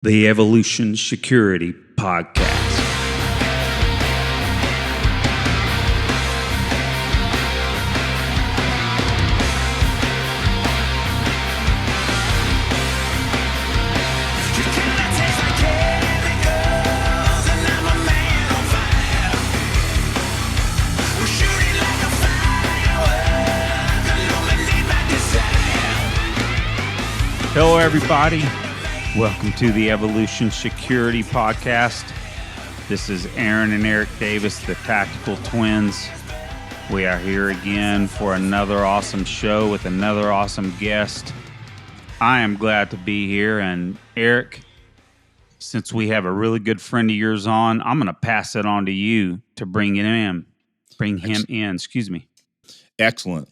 The Evolution Security Podcast. Hello, everybody. Welcome to the Evolution Security Podcast. This is Aaron and Eric Davis, the Tactical Twins. We are here again for another awesome show with another awesome guest. I am glad to be here. And Eric, since we have a really good friend of yours on, I'm going to pass it on to you to bring him in. Excuse me. Excellent.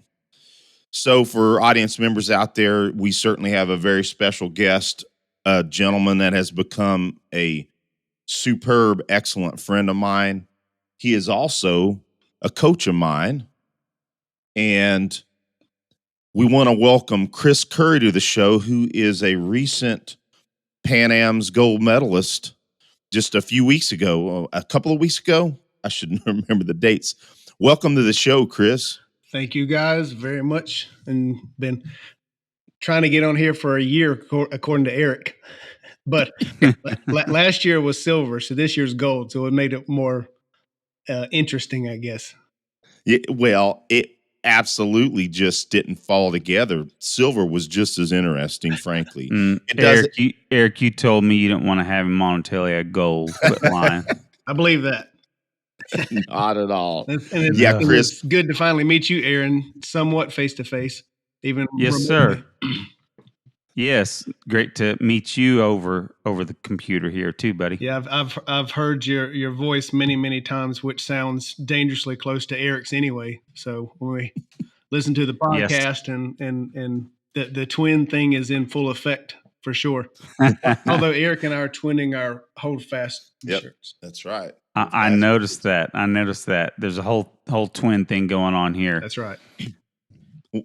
So for audience members out there, we certainly have a very special guest, a gentleman that has become a superb, excellent friend of mine. He is also a coach of mine. And we want to welcome Chris Currie to the show, who is a recent Pan Am's Gold Medalist just a couple of weeks ago. I should remember the dates. Welcome to the show, Chris. Thank you guys very much, and been trying to get on here for a year, according to Eric. But last year was silver, so this year's gold, so it made it more interesting, I guess. Yeah, well, it absolutely just didn't fall together. Silver was just as interesting, frankly. Eric, you told me you didn't want to have him on until he had gold. Quit lying. I believe that. Not at all. And Chris, it's good to finally meet you, Aaron, somewhat face to face. Even yes, sir. Yes, great to meet you over the computer here too, buddy. Yeah, I've heard your voice many times, which sounds dangerously close to Eric's anyway. So when we listen to the podcast, and the twin thing is in full effect for sure. Although Eric and I are twinning our Hold Fast shirts. That's right. I noticed that. There's a whole twin thing going on here. That's right.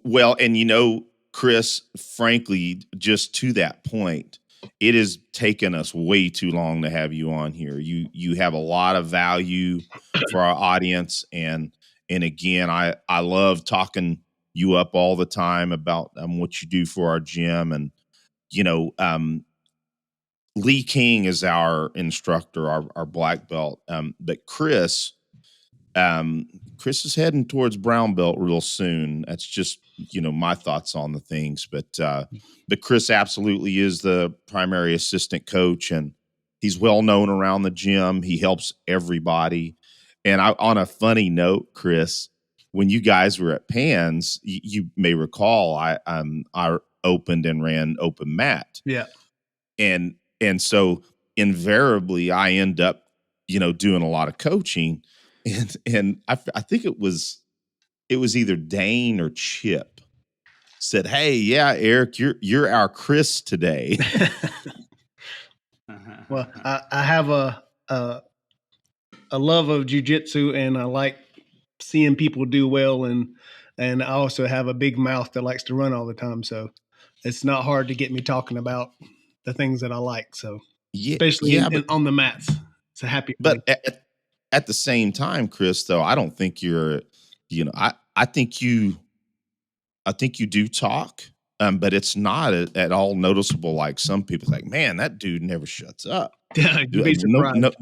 Well, and Chris, frankly, just to that point, it has taken us way too long to have you on here. You have a lot of value for our audience, and again, I love talking you up all the time about what you do for our gym, and Lee King is our instructor, our black belt, but Chris is heading towards brown belt real soon. That's just my thoughts on the things, but Chris absolutely is the primary assistant coach, and he's well known around the gym. He helps everybody. And on a funny note, Chris, when you guys were at PANs, you may recall I opened and ran open mat. Yeah. And so invariably I end up, doing a lot of coaching, and I think it was either Dane or Chip said, "Hey, yeah, Eric, you're our Chris today." Well, I have a love of jiu-jitsu, and I like seeing people do well, and I also have a big mouth that likes to run all the time, so it's not hard to get me talking about the things that I like. So especially on the mats, it's a happy thing. But at the same time, Chris, though, I don't think you're, I think you do talk, but it's not at all noticeable. Like some people, like, man, that dude never shuts up. Yeah, you'd be surprised.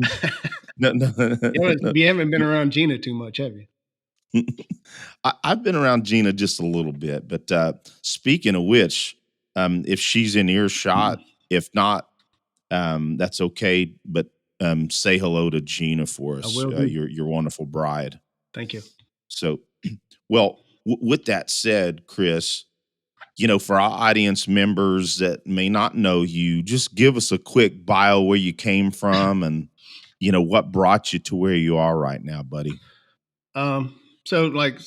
No. You haven't been around Gina too much, have you? I've been around Gina just a little bit, but speaking of which, if she's in earshot, if not, that's okay. But say hello to Gina for us. Your wonderful bride. Thank you. So, well, with that said, Chris, for our audience members that may not know you, just give us a quick bio where you came from and, what brought you to where you are right now, buddy. So like,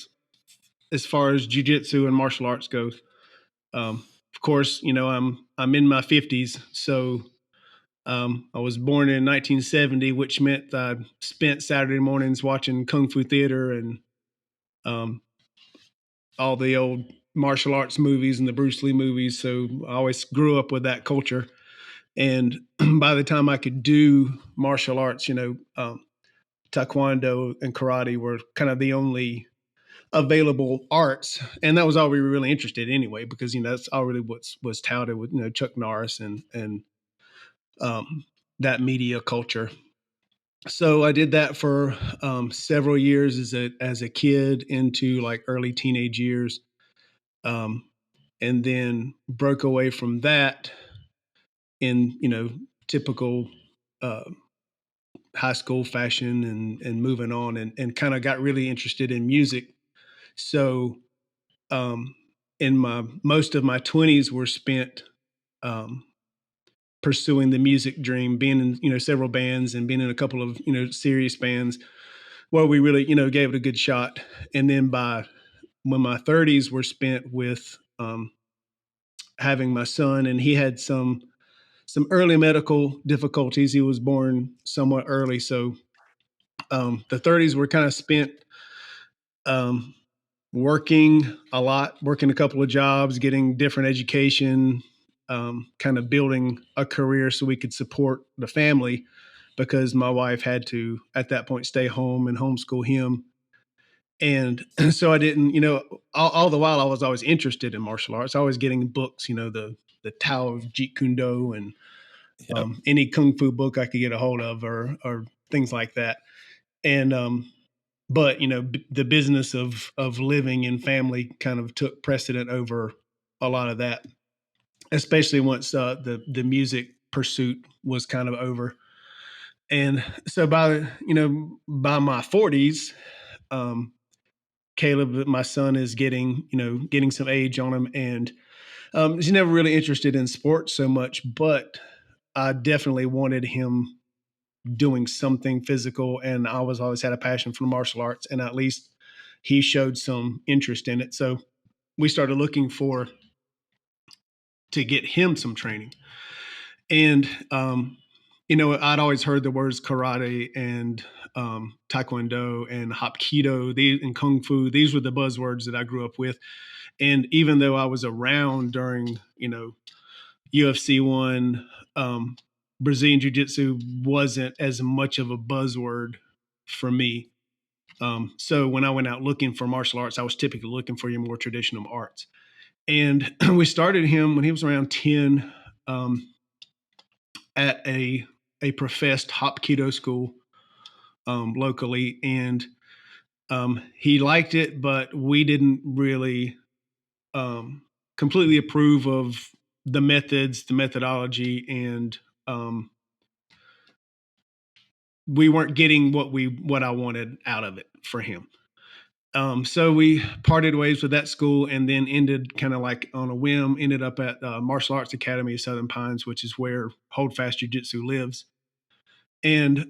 as far as jiu-jitsu and martial arts goes, of course, I'm in my 50s. So I was born in 1970, which meant I spent Saturday mornings watching Kung Fu theater and all the old martial arts movies and the Bruce Lee movies. So I always grew up with that culture. And by the time I could do martial arts, Taekwondo and karate were kind of the only available arts. And that was all we were really interested in anyway, because, that's all really what was touted with, Chuck Norris and that media culture. So I did that for several years as a kid into like early teenage years. And then broke away from that in, typical high school fashion and moving on and kind of got really interested in music. So in most of my 20s were spent pursuing the music dream, being in, several bands and being in a couple of, serious bands where we really, gave it a good shot. And then when my 30s were spent with having my son, and he had some early medical difficulties. He was born somewhat early. So the 30s were kind of spent working a lot, working a couple of jobs, getting different education, kind of building a career so we could support the family, because my wife had to, at that point, stay home and homeschool him. And so I didn't, all the while I was always interested in martial arts. I was getting books, the Tao of Jeet Kune Do and any Kung Fu book I could get a hold of or things like that. And, but, the business of living and family kind of took precedent over a lot of that, especially once the music pursuit was kind of over. And so by my 40s, Caleb, my son, is getting some age on him, and he's never really interested in sports so much, but I definitely wanted him doing something physical, and I always had a passion for martial arts, and at least he showed some interest in it. So we started looking to get him some training. And I'd always heard the words karate and taekwondo and hapkido, and kung fu. These were the buzzwords that I grew up with. And even though I was around during UFC 1, Brazilian Jiu-Jitsu wasn't as much of a buzzword for me. So when I went out looking for martial arts, I was typically looking for your more traditional arts. And we started him when he was around 10 at a professed Hapkido school locally. And he liked it, but we didn't really completely approve of the methods, the methodology, and we weren't getting what I wanted out of it for him. So we parted ways with that school, and then ended kind of like on a whim, ended up at Martial Arts Academy of Southern Pines, which is where Hold Fast JiuJitsu lives. And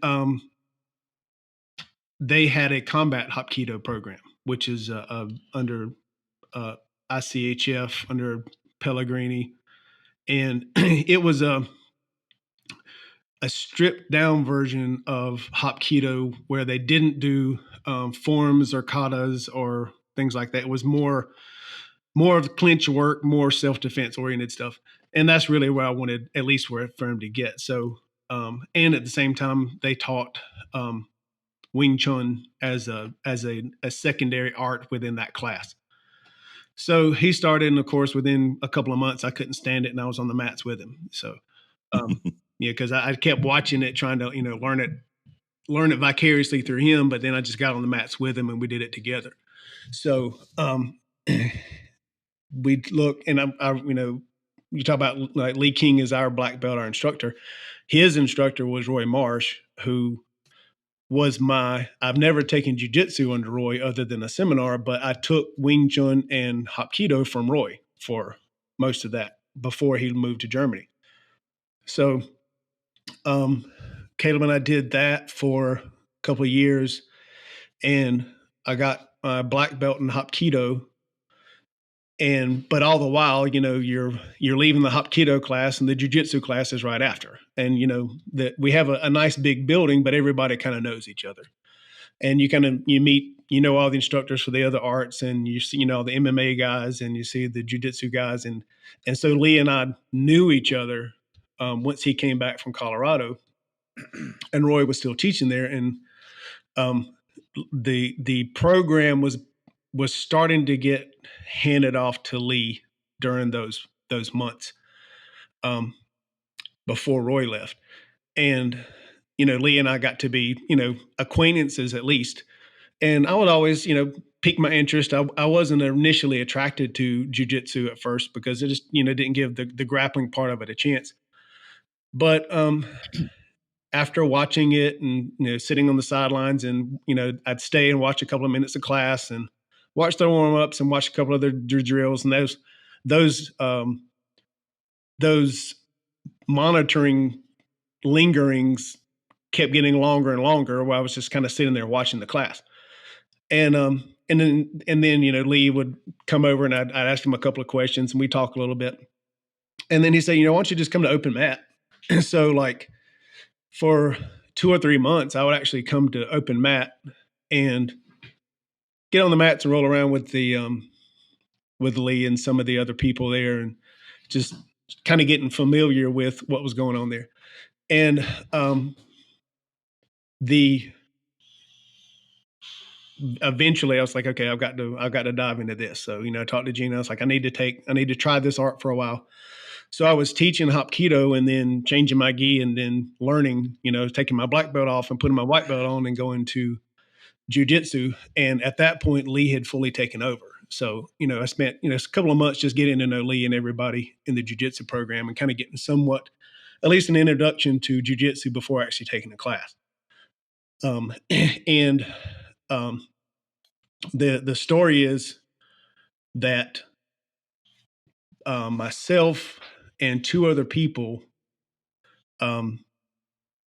they had a combat Hapkido program, which is under ICHF, under Pellegrini. And it was a stripped down version of Hapkido, where they didn't do forms or katas or things like that. It was more of clinch work, more self-defense oriented stuff. And that's really where I wanted, at least for him to get. So, and at the same time, they taught Wing Chun as a secondary art within that class. So he started, and of course, within a couple of months, I couldn't stand it, and I was on the mats with him. So, because I kept watching it, trying to learn it vicariously through him. But then I just got on the mats with him, and we did it together. So we look, and I you talk about like Lee King is our black belt, our instructor. His instructor was Roy Marsh, who was I've never taken jiu-jitsu under Roy other than a seminar, but I took Wing Chun and Hapkido from Roy for most of that before he moved to Germany. So Caleb and I did that for a couple of years, and I got my black belt in Hapkido. But all the while, you're leaving the Hapkido class, and the jiu-jitsu class is right after. And, that we have a nice big building, but everybody kind of knows each other. And you meet, all the instructors for the other arts, and you see, the MMA guys, and you see the jiu-jitsu guys. And so Lee and I knew each other once he came back from Colorado, and Roy was still teaching there, and the program was starting to get handed off to Lee during those months before Roy left. And, Lee and I got to be, acquaintances at least. And I would always, pique my interest. I wasn't initially attracted to jiu-jitsu at first because it just, didn't give the grappling part of it a chance. But after watching it and, sitting on the sidelines and, I'd stay and watch a couple of minutes of class and watch their warm-ups and watch a couple of their drills, and those monitoring lingerings kept getting longer and longer while I was just kind of sitting there watching the class. And then Lee would come over and I'd ask him a couple of questions and we talk a little bit. And then he said, why don't you just come to open mat? And so like for 2 or 3 months, I would actually come to open mat and get on the mats and roll around with with Lee and some of the other people there and just kind of getting familiar with what was going on there. And eventually I was like, okay, I've got to dive into this. So, I talked to Gina. I was like, I need to try this art for a while. So I was teaching Hapkido and then changing my gi and then learning, taking my black belt off and putting my white belt on and going to jiu-jitsu. And at that point, Lee had fully taken over. So, I spent, a couple of months just getting to know Lee and everybody in the jiu-jitsu program and kind of getting somewhat, at least an introduction to jiu-jitsu before actually taking a class. The story is that myself and 2 other people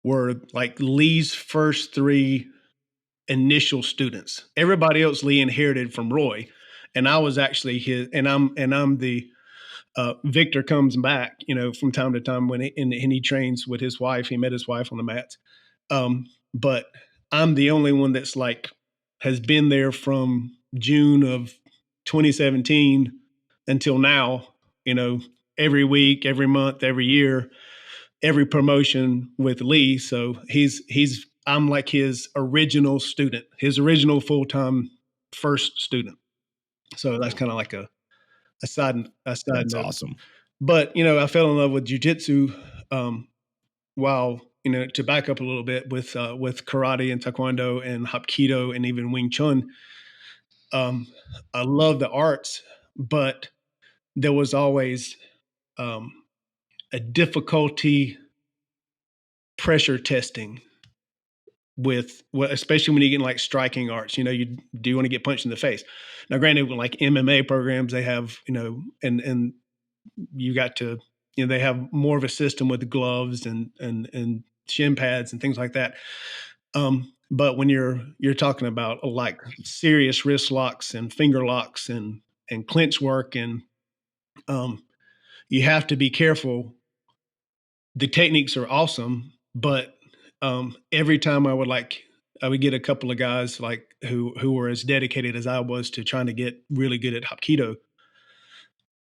were like Lee's first 3 initial students. Everybody else Lee inherited from Roy, and I was actually his. And I'm the Victor comes back, from time to time when he trains with his wife. He met his wife on the mats, but I'm the only one that's like has been there from June of 2017 until now. Every week, every month, every year, every promotion with Lee. So I'm like his original student, his original full-time first student. So that's kind of like a side That's note. awesome. But, I fell in love with jiu-jitsu while, to back up a little bit with karate and taekwondo and hapkido and even Wing Chun. I love the arts, but there was always a difficulty pressure testing with, especially when you get like striking arts, you do want to get punched in the face. Now, granted, with like MMA programs, they have, and you got to, they have more of a system with gloves and shin pads and things like that. But when you're talking about like serious wrist locks and finger locks and clinch work, and you have to be careful. The techniques are awesome, but every time I would get a couple of guys like who were as dedicated as I was to trying to get really good at Hapkido,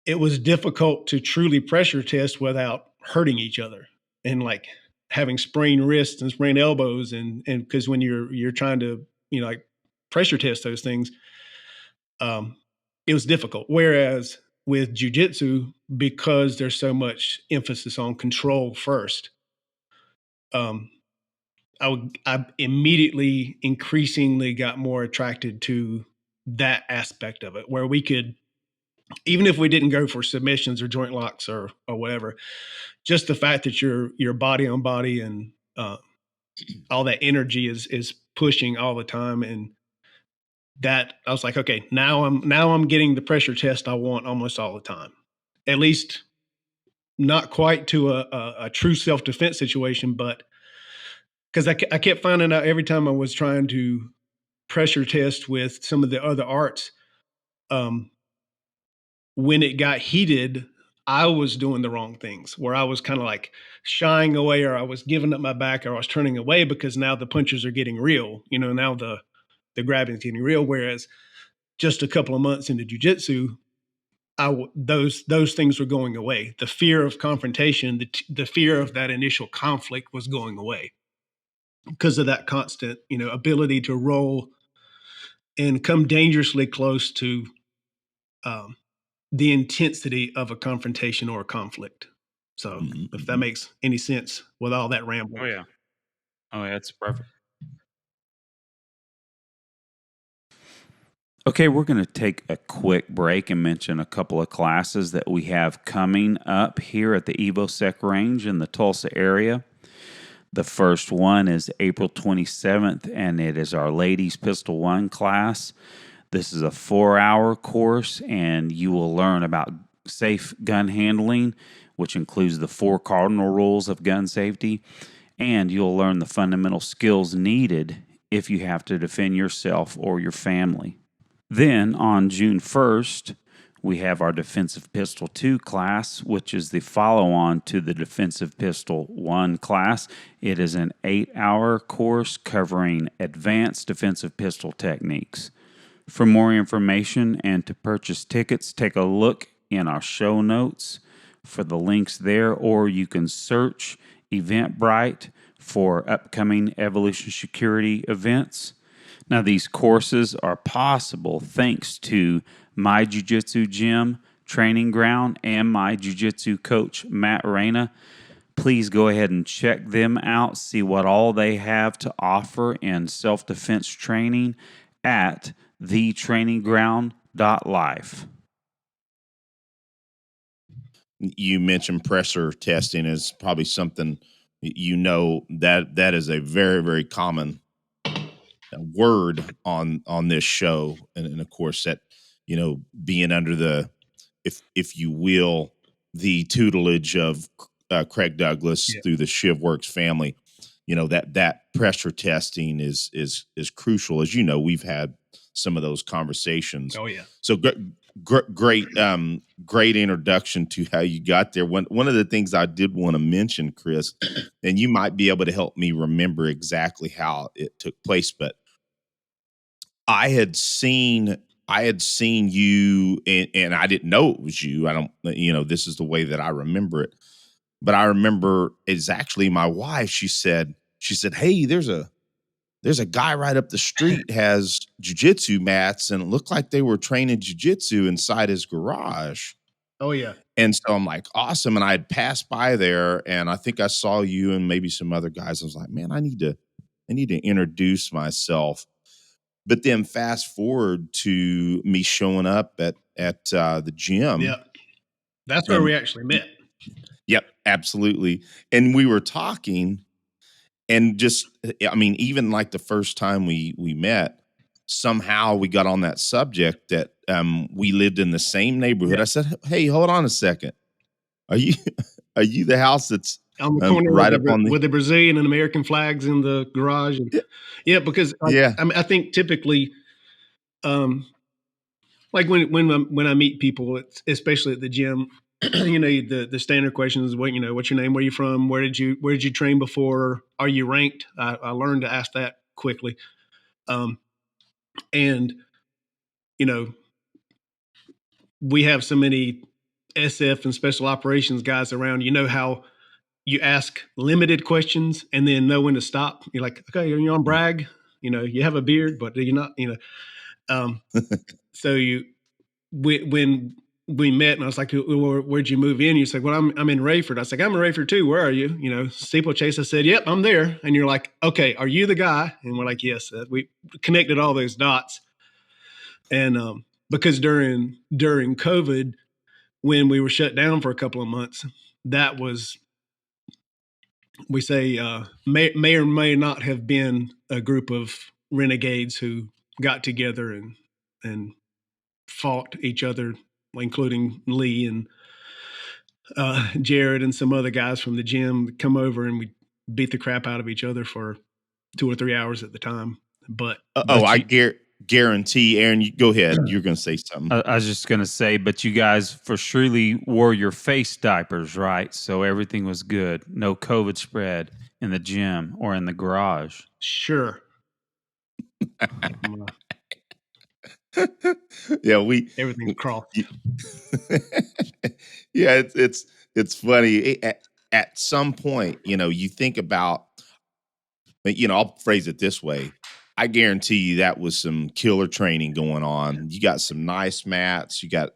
it was difficult to truly pressure test without hurting each other and like having sprained wrists and sprained elbows. And because when you're trying to, like pressure test those things, it was difficult. Whereas with jiu-jitsu, because there's so much emphasis on control first, I immediately increasingly got more attracted to that aspect of it, where we could, even if we didn't go for submissions or joint locks or whatever, just the fact that you're body on body and all that energy is pushing all the time. And that I was like, okay, now I'm getting the pressure test I want almost all the time, at least not quite to a true self-defense situation, but because I kept finding out every time I was trying to pressure test with some of the other arts, when it got heated, I was doing the wrong things, where I was kind of like shying away, or I was giving up my back, or I was turning away because now the punches are getting real. Now the grabbing is getting real. Whereas just a couple of months into jiu-jitsu, those things were going away. The fear of confrontation, the fear of that initial conflict was going away because of that constant, ability to roll and come dangerously close to the intensity of a confrontation or a conflict. So if that makes any sense with all that rambling. Oh yeah, it's perfect. Okay, we're going to take a quick break and mention a couple of classes that we have coming up here at the EvoSec range in the Tulsa area. The first one is April 27th, and it is our Ladies Pistol 1 class. This is a 4-hour course, and you will learn about safe gun handling, which includes the 4 cardinal rules of gun safety, and you'll learn the fundamental skills needed if you have to defend yourself or your family. Then on June 1st, we have our Defensive Pistol 2 class, which is the follow-on to the Defensive Pistol 1 class. It is an 8-hour course covering advanced defensive pistol techniques. For more information and to purchase tickets, take a look in our show notes for the links there, or you can search Eventbrite for upcoming Evolution Security events. Now, these courses are possible thanks to my Jiu-Jitsu gym, training ground, and my Jiu-Jitsu coach, Matt Reyna. Please go ahead and check them out, see what all they have to offer in self-defense training at thetrainingground.life. You mentioned pressure testing is probably something that is a very, very common word on this show, and of course that being under the if you will the tutelage of Craig Douglas through the ShivWorks family, that pressure testing is crucial. As we've had some of those conversations. Oh yeah. So great introduction to how you got there. One of the things I did want to mention, Chris, and you might be able to help me remember exactly how it took place, but I had seen you, and I didn't know it was you. I don't, this is the way that I remember it, but I remember it's actually my wife. She said, "Hey, there's a guy right up the street has jiu-jitsu mats, and it looked like they were training jiu-jitsu inside his garage." Oh yeah. And so I'm like, awesome. And I had passed by there, and I think I saw you and maybe some other guys. I was like, man, I need to introduce myself. But then fast forward to me showing up at the gym. Yeah. That's where we actually met. Yep, absolutely. And we were talking, and just, even like the first time we met, somehow we got on that subject that we lived in the same neighborhood. Yeah. I said, "Hey, hold on a second. Are you the house that's on the corner right up on with the Brazilian and American flags in the garage?" And, yeah, because I think typically, like when I meet people, especially at the gym, the standard questions: what's your name? Where are you from? Where did you train before? Are you ranked? I learned to ask that quickly, and we have so many SF and special operations guys around. You know how you ask limited questions and then know when to stop. You're like, okay, you're on brag. You have a beard, but you're not. So when we met, and I was like, "Where'd you move in?" You said, "Well, I'm in Rayford." I was like, "I'm in Rayford too. Where are you?" Steeplechase. I said, "Yep, I'm there." And you're like, "Okay, are you the guy?" And we're like, "Yes." We connected all those dots, and because during COVID, when we were shut down for a couple of months, that was, we say, may or may not have been a group of renegades who got together and fought each other, including Lee and Jared and some other guys from the gym, come over, and we beat the crap out of each other for 2 or 3 hours at the time. But I guarantee, Aaron, you go ahead. You're going to say something. I was just going to say, but you guys for surely wore your face diapers, right? So everything was good. No COVID spread in the gym or in the garage. Sure. Yeah, everything's crossed. Yeah, it's funny. At some point, you think about, I'll phrase it this way. I guarantee you that was some killer training going on. You got some nice mats. You got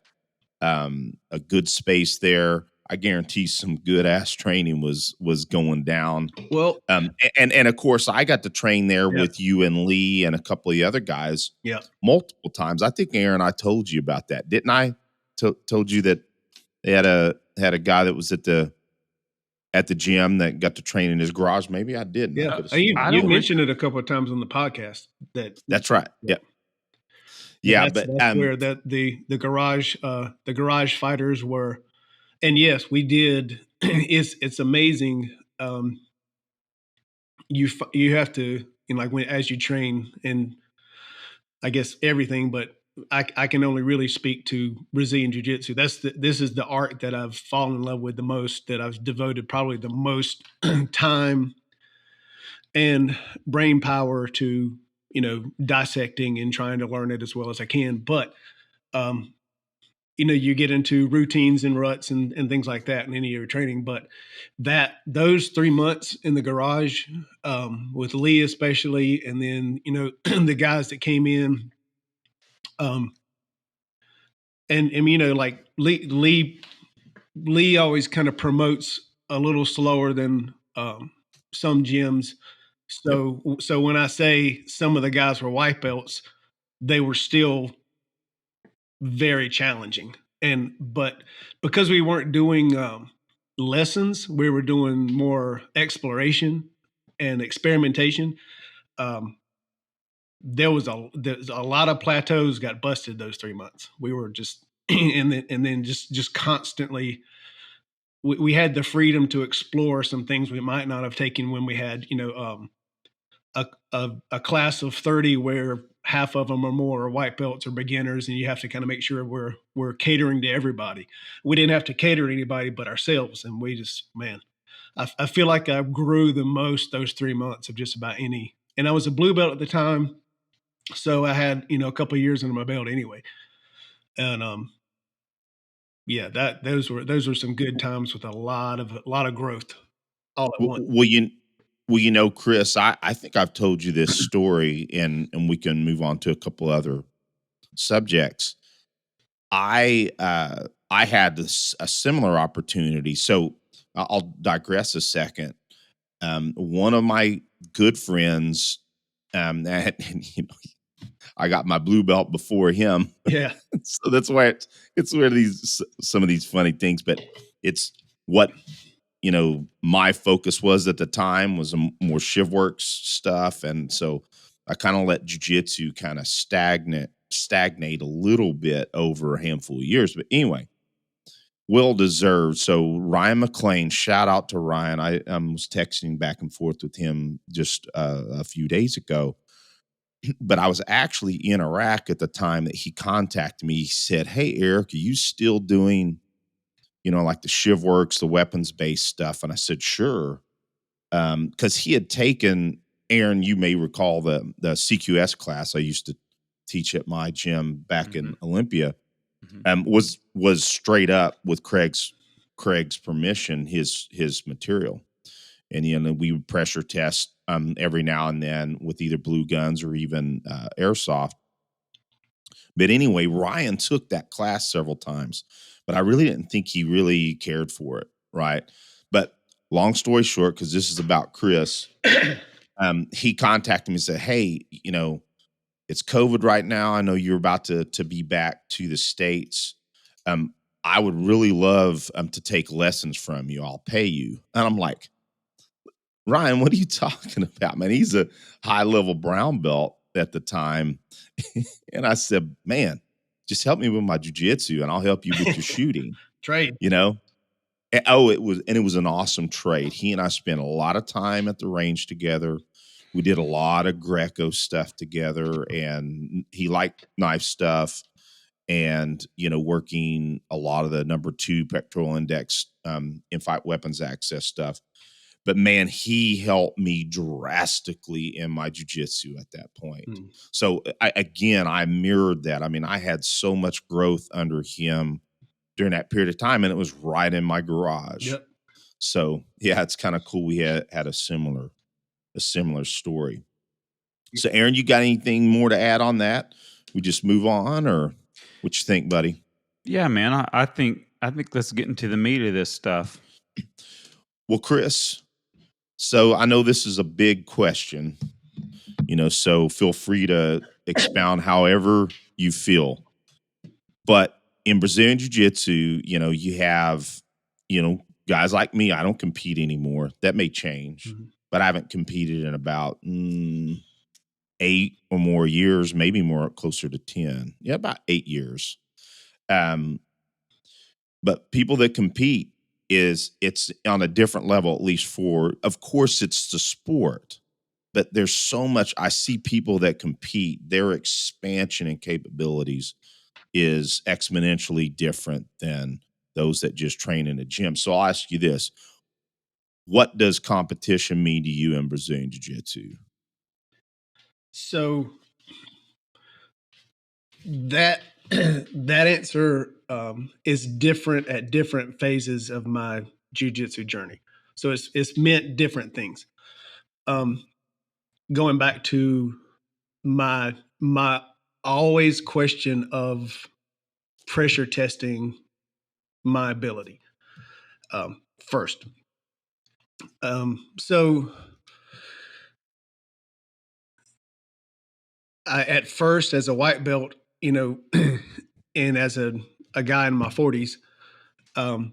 a good space there. I guarantee some good ass training was going down. Well, and of course, I got to train there yeah. with you and Lee and a couple of the other guys. Yeah. Multiple times. I think Aaron, I told you about that, didn't I? Told you that they had a guy that was at the gym that got to train in his garage. Maybe I didn't. Yeah, I you mentioned it a couple of times on the podcast. That's right. Yeah. Yeah, that's where the garage fighters were. And yes, we did. It's amazing. You have to, like as you train, and I guess everything, but I can only really speak to Brazilian Jiu-Jitsu. This is the art that I've fallen in love with the most, that I've devoted probably the most time and brain power to, dissecting and trying to learn it as well as I can. But you get into routines and ruts and things like that in any of your training. But those 3 months in the garage, with Lee especially, and then, the guys that came in, and like Lee always kind of promotes a little slower than some gyms. So when I say some of the guys were white belts, they were still very challenging. But because we weren't doing lessons, we were doing more exploration and experimentation. There was a lot of plateaus got busted those 3 months. We were just and then just constantly. We had the freedom to explore some things we might not have taken when we had a class of 30 where half of them or more are white belts or beginners, and you have to kind of make sure we're catering to everybody. We didn't have to cater to anybody but ourselves, and we just, man, I feel like I grew the most those 3 months of just about any. And I was a blue belt at the time, so I had a couple of years under my belt anyway, and yeah, those were some good times with a lot of growth all at once. Well, Chris, I think I've told you this story, and we can move on to a couple other subjects. I had a similar opportunity. So I'll digress a second. One of my good friends, I got my blue belt before him. Yeah. So that's why it's where some of these funny things, but it's what my focus was at the time was more ShivWorks stuff, and so I kind of let jiu-jitsu kind of stagnate a little bit over a handful of years. But anyway, well deserved. So Ryan McLean, shout out to Ryan. I was texting back and forth with him just a few days ago, but I was actually in Iraq at the time that he contacted me. He said, "Hey, Eric, are you still doing, like the ShivWorks, the weapons-based stuff?" And I said, "Sure." Because he had taken, Aaron, you may recall the CQS class I used to teach at my gym back in Olympia, was straight up with Craig's permission, his material. And we would pressure test every now and then with either blue guns or even airsoft. But anyway, Ryan took that class several times, but I really didn't think he really cared for it, right? But long story short, because this is about Chris, he contacted me and said, "Hey, it's COVID right now. I know you're about to be back to the States. I would really love to take lessons from you. I'll pay you." And I'm like, "Ryan, what are you talking about, man?" He's a high-level brown belt at the time. And I said, "Man, just help me with my jiu-jitsu and I'll help you with your shooting." Trade. It was an awesome trade. He and I spent a lot of time at the range together. We did a lot of Greco stuff together, and he liked knife stuff and, working a lot of the number 2 pectoral index in fight weapons access stuff. But man, he helped me drastically in my jiu-jitsu at that point. So I mirrored that. I mean, I had so much growth under him during that period of time, and it was right in my garage. Yep. So yeah, it's kind of cool. We had a similar story. So Aaron, you got anything more to add on that? We just move on, or what you think, buddy? Yeah, man. I think let's get into the meat of this stuff. Well, Chris, so I know this is a big question, so feel free to expound however you feel. But in Brazilian Jiu-Jitsu, you have, guys like me. I don't compete anymore. That may change, but I haven't competed in about 8 or more years, maybe more, closer to 10. Yeah, about 8 years. But people that compete, it's on a different level, at least of course, it's the sport, but there's so much. I see people that compete, their expansion and capabilities is exponentially different than those that just train in a gym. So I'll ask you this. What does competition mean to you in Brazilian Jiu-Jitsu? So that answer is different at different phases of my jiu-jitsu journey. So it's meant different things. Going back to my always question of pressure testing my ability first. So at first, as a white belt, and as a guy in my 40s, I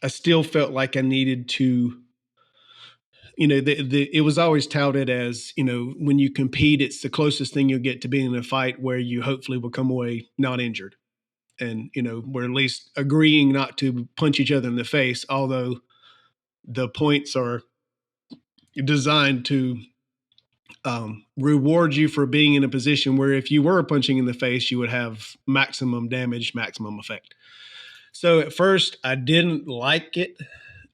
still felt like I needed to, it was always touted as, when you compete, it's the closest thing you'll get to being in a fight where you hopefully will come away not injured. And, we're at least agreeing not to punch each other in the face, although the points are designed to reward you for being in a position where if you were punching in the face, you would have maximum damage, maximum effect. So at first, I didn't like it.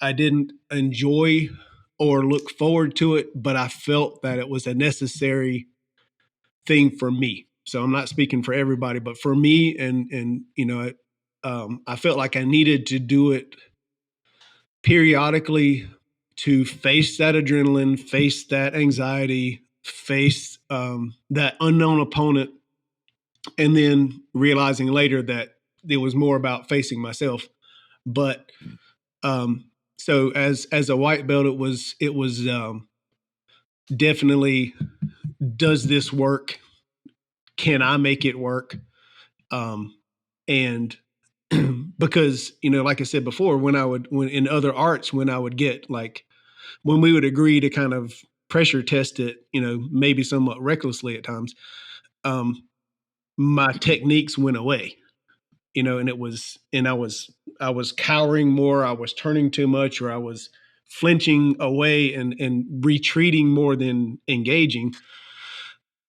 I didn't enjoy or look forward to it, but I felt that it was a necessary thing for me. So I'm not speaking for everybody, but for me, and I felt like I needed to do it periodically to face that adrenaline, face that anxiety, face that unknown opponent, and then realizing later that it was more about facing myself. But so as a white belt, it was definitely, does this work? Can I make it work? And because, like I said before, when in other arts, when I would get when we would agree to kind of pressure test it, maybe somewhat recklessly at times, my techniques went away, and I was cowering more. I was turning too much, or I was flinching away and retreating more than engaging.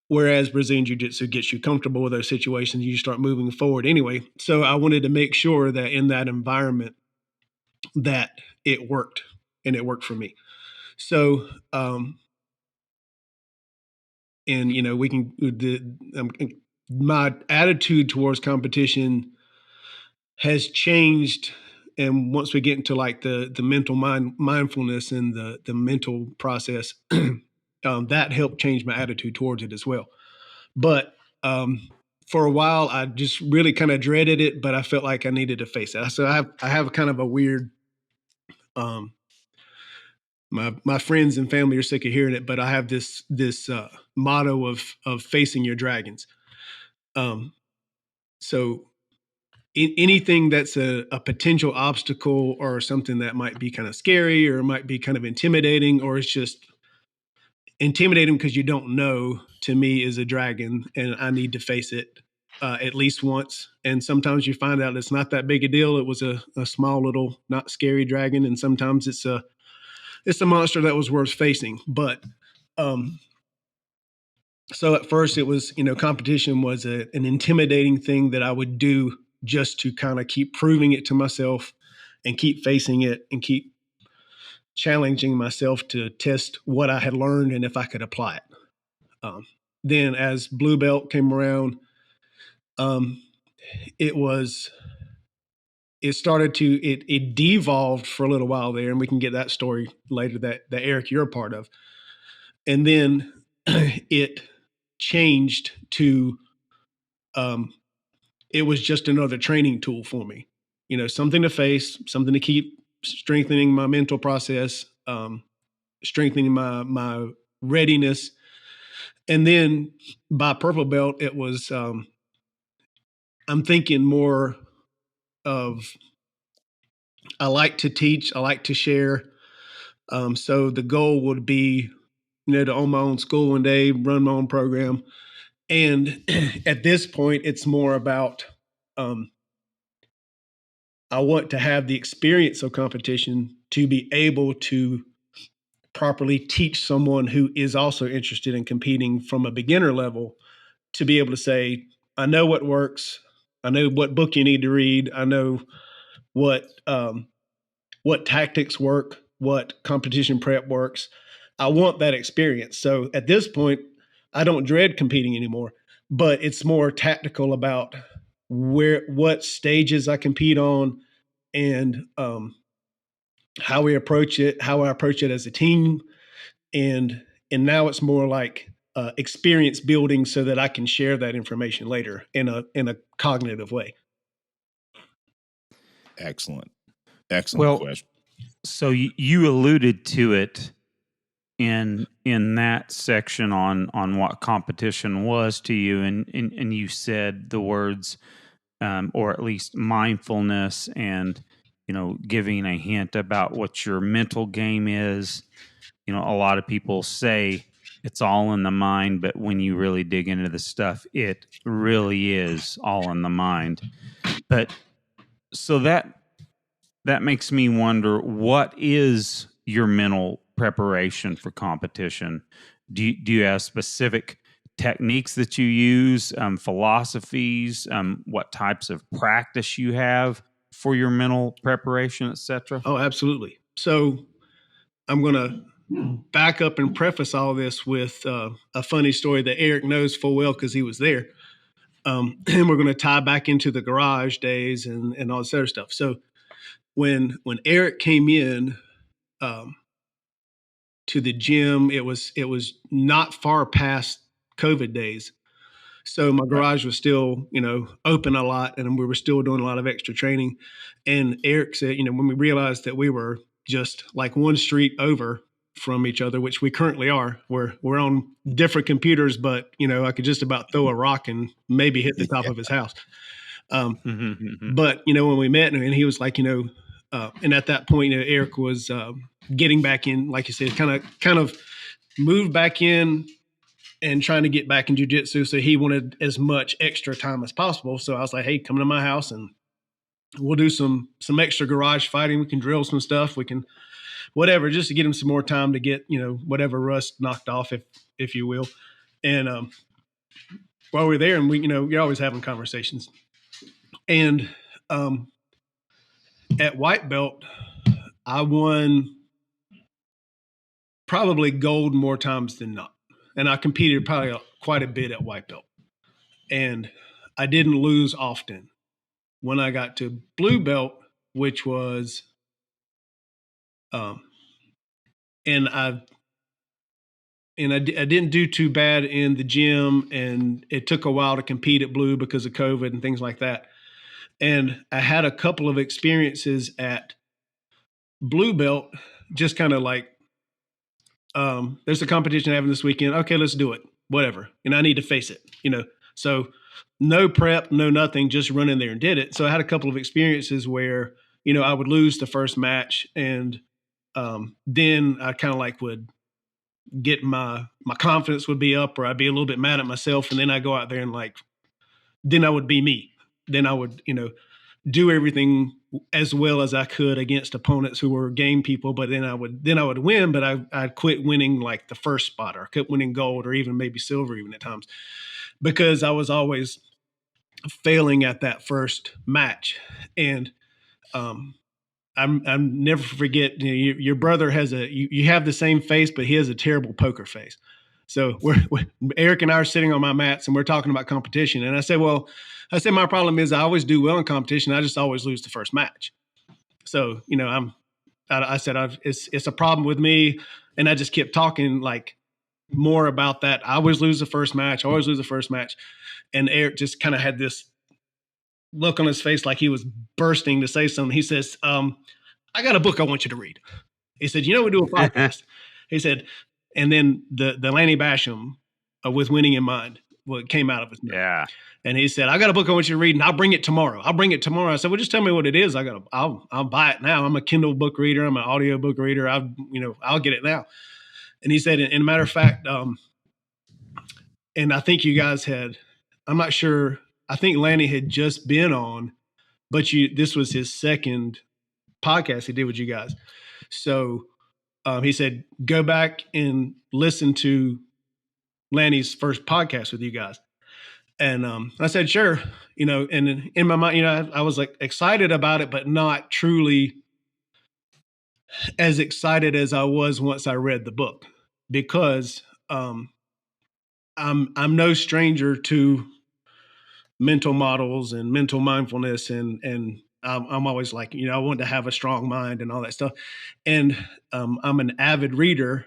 Whereas Brazilian Jiu-Jitsu gets you comfortable with those situations, you start moving forward anyway. So I wanted to make sure that in that environment that it worked, and it worked for me. So, and we can, my attitude towards competition has changed. And once we get into the mental mindfulness and the mental process, that helped change my attitude towards it as well. But for a while, I just really kind of dreaded it, but I felt like I needed to face it. So I have kind of a weird, my friends and family are sick of hearing it, but I have this motto of facing your dragons. So anything that's a potential obstacle or something that might be kind of scary or might be kind of intimidating, or it's just intimidating because you don't know, to me is a dragon, and I need to face it at least once. And sometimes you find out it's not that big a deal. It was a small little not scary dragon, and sometimes it's a monster that was worth facing. But so at first it was, competition was an intimidating thing that I would do just to kind of keep proving it to myself and keep facing it and keep challenging myself to test what I had learned and if I could apply it. Then as blue belt came around, it devolved for a little while there, and we can get that story later that Eric, you're a part of. And then it changed to, it was just another training tool for me, something to face, something to keep strengthening my mental process, strengthening my readiness. And then by purple belt, it was, I'm thinking more of, I like to teach, I like to share. So the goal would be, to own my own school one day, run my own program. And at this point, it's more about, I want to have the experience of competition to be able to properly teach someone who is also interested in competing from a beginner level, to be able to say, I know what works. I know what book you need to read. I know what tactics work, what competition prep works. I want that experience. So at this point, I don't dread competing anymore, but it's more tactical about what stages I compete on, and how I approach it as a team. And now it's more like experience building so that I can share that information later in a cognitive way. Excellent question. So you alluded to it in that section on what competition was to you, and you said the words, or at least mindfulness, and giving a hint about what your mental game is. A lot of people say it's all in the mind, but when you really dig into the stuff, it really is all in the mind. But so that makes me wonder, what is your mental preparation for competition? Do you have specific techniques that you use, philosophies, what types of practice you have for your mental preparation, etc.? Oh, absolutely. So I'm going to back up and preface all this with a funny story that Eric knows full well because he was there. And we're going to tie back into the garage days and all this other stuff. So when Eric came in to the gym, it was not far past COVID days. So my garage was still, open a lot, and we were still doing a lot of extra training. And Eric said, when we realized that we were just like one street over from each other, which we currently are, we're on different computers, but I could just about throw a rock and maybe hit the top of his house. But when we met, and he was like, and at that point, Eric was getting back in, like you said, kind of moved back in and trying to get back in jiu-jitsu. So he wanted as much extra time as possible. So I was like, hey, come to my house and we'll do some extra garage fighting. We can drill some stuff. We can whatever, just to get him some more time to get, whatever rust knocked off, if you will. And while we're there, and you're always having conversations. And at white belt, I won probably gold more times than not. And I competed probably quite a bit at white belt. And I didn't lose often. When I got to blue belt, which was, and I didn't do too bad in the gym, and it took a while to compete at blue because of COVID and things like that. And I had a couple of experiences at blue belt, just kind of like, there's a competition happening this weekend. Okay, let's do it. Whatever. And I need to face it, So no prep, no nothing, just run in there and did it. So I had a couple of experiences where, I would lose the first match, and then I kind of like would get my confidence would be up, or I'd be a little bit mad at myself. And then I go out there and then I would be me. Then I would, do everything as well as I could against opponents who were game people, but then I would win, but I'd quit winning like the first spot, or quit winning gold, or even maybe silver even at times, because I was always failing at that first match. And I'm never forget, your brother has you have the same face, but he has a terrible poker face. So Eric and I are sitting on my mats and we're talking about competition. And I said, my problem is I always do well in competition. I just always lose the first match. So, I said, it's a problem with me. And I just kept talking like more about that. I always lose the first match. And Eric just kind of had this look on his face like he was bursting to say something. He says, I got a book I want you to read. He said, we do a podcast. He said, and then the Lanny Bassham with Winning in Mind, what came out of his mouth. Yeah. And he said, I got a book I want you to read, and I'll bring it tomorrow. I said, well, just tell me what it is. I'll buy it now. I'm a Kindle book reader. I'm an audio book reader. I'll get it now. And he said, and a matter of fact, and I think you guys I'm not sure. I think Lanny had just been on, but this was his second podcast he did with you guys. So he said, go back and listen to Lanny's first podcast with you guys. And I said, sure, and in my mind, I was like excited about it, but not truly as excited as I was once I read the book, because I'm no stranger to mental models and mental mindfulness, and I'm always like, I want to have a strong mind and all that stuff. And I'm an avid reader,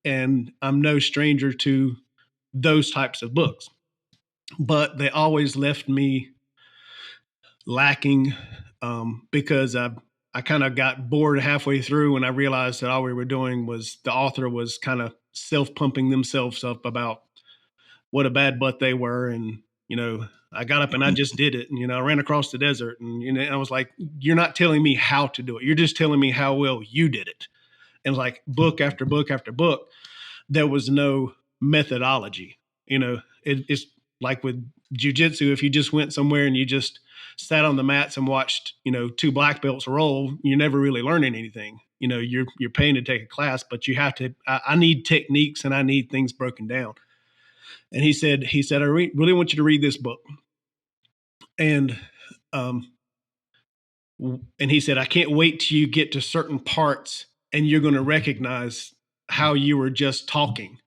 and I'm no stranger to those types of books. But they always left me lacking because I kind of got bored halfway through, and I realized that all we were doing was the author was kind of self-pumping themselves up about what a bad butt they were. And, I got up and I just did it. And, I ran across the desert, and, I was like, you're not telling me how to do it. You're just telling me how well you did it. And like book after book after book, there was no methodology. It's like with jiu-jitsu, if you just went somewhere and you just sat on the mats and watched, 2 black belts roll, you're never really learning anything. You're paying to take a class, but you have to, I need techniques and I need things broken down. And he said, I really want you to read this book. And he said, I can't wait till you get to certain parts and you're going to recognize how you were just talking.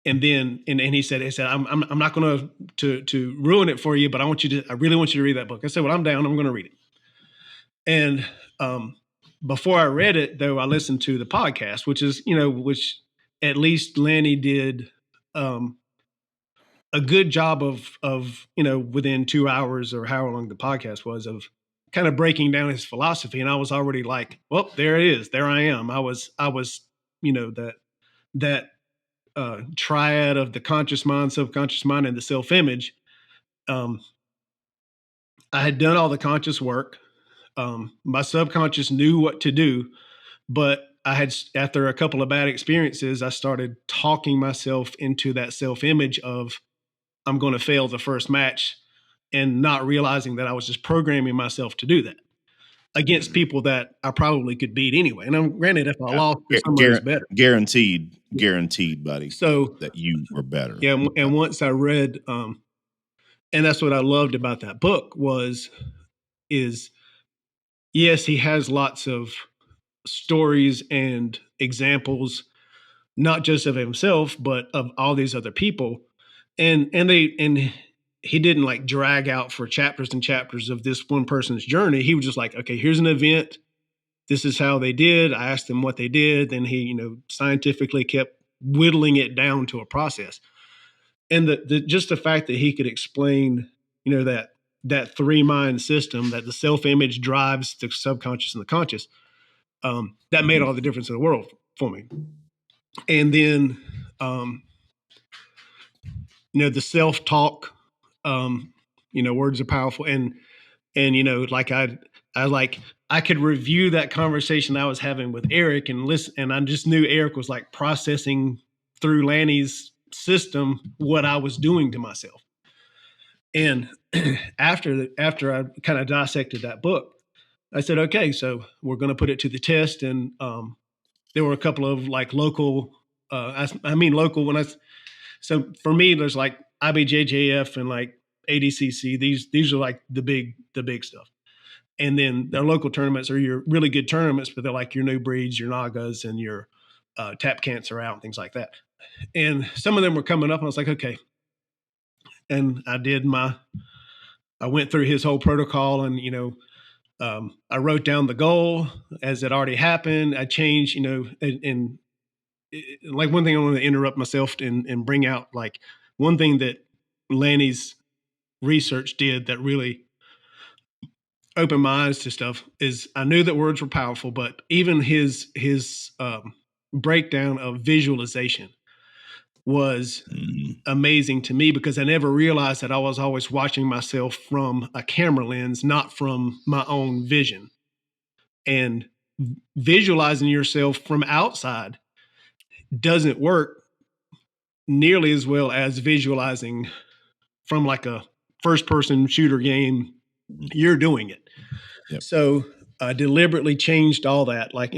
And then, and he said, I'm not going to ruin it for you, but I really want you to read that book. I said, well, I'm down. I'm going to read it. And before I read it, though, I listened to the podcast, which at least Lanny did a good job of within 2 hours or however long the podcast was, of kind of breaking down his philosophy. And I was already like, well, there it is. There I am. I was that triad of the conscious mind, subconscious mind, and the self-image. I had done all the conscious work. My subconscious knew what to do, but after a couple of bad experiences, I started talking myself into that self-image of, I'm going to fail the first match, and not realizing that I was just programming myself to do that against people that I probably could beat anyway. And I'm granted, if I lost, someone was better. Guaranteed, buddy. So that you were better. Yeah. And once I read, and that's what I loved about that book is yes, he has lots of stories and examples, not just of himself, but of all these other people. And he didn't like drag out for chapters and chapters of this one person's journey. He was just like, okay, here's an event. This is how they did. I asked them what they did. Then he, scientifically kept whittling it down to a process. And just the fact that he could explain, that 3-mind system, that the self-image drives the subconscious and the conscious, that made all the difference in the world for me. And then, the self-talk, words are powerful. And like I could review that conversation I was having with Eric and listen, and I just knew Eric was like processing through Lanny's system what I was doing to myself. And after I kind of dissected that book, I said, okay, so we're going to put it to the test. And there were a couple of like local, local so for me, there's like IBJJF and like ADCC. These are like the big stuff. And then their local tournaments are your really good tournaments, but they're like your new breeds, your Nagas, and your tap cancer out and things like that. And some of them were coming up, and I was like, okay. And I went through his whole protocol, and I wrote down the goal as it already happened. I changed, and like one thing I want to interrupt myself and bring out, like one thing that Lanny's research did that really opened my eyes to stuff is I knew that words were powerful, but even his breakdown of visualization was amazing to me, because I never realized that I was always watching myself from a camera lens, not from my own vision. And visualizing yourself from outside doesn't work nearly as well as visualizing from like a first person shooter game. You're doing it. Yep. So I deliberately changed all that. I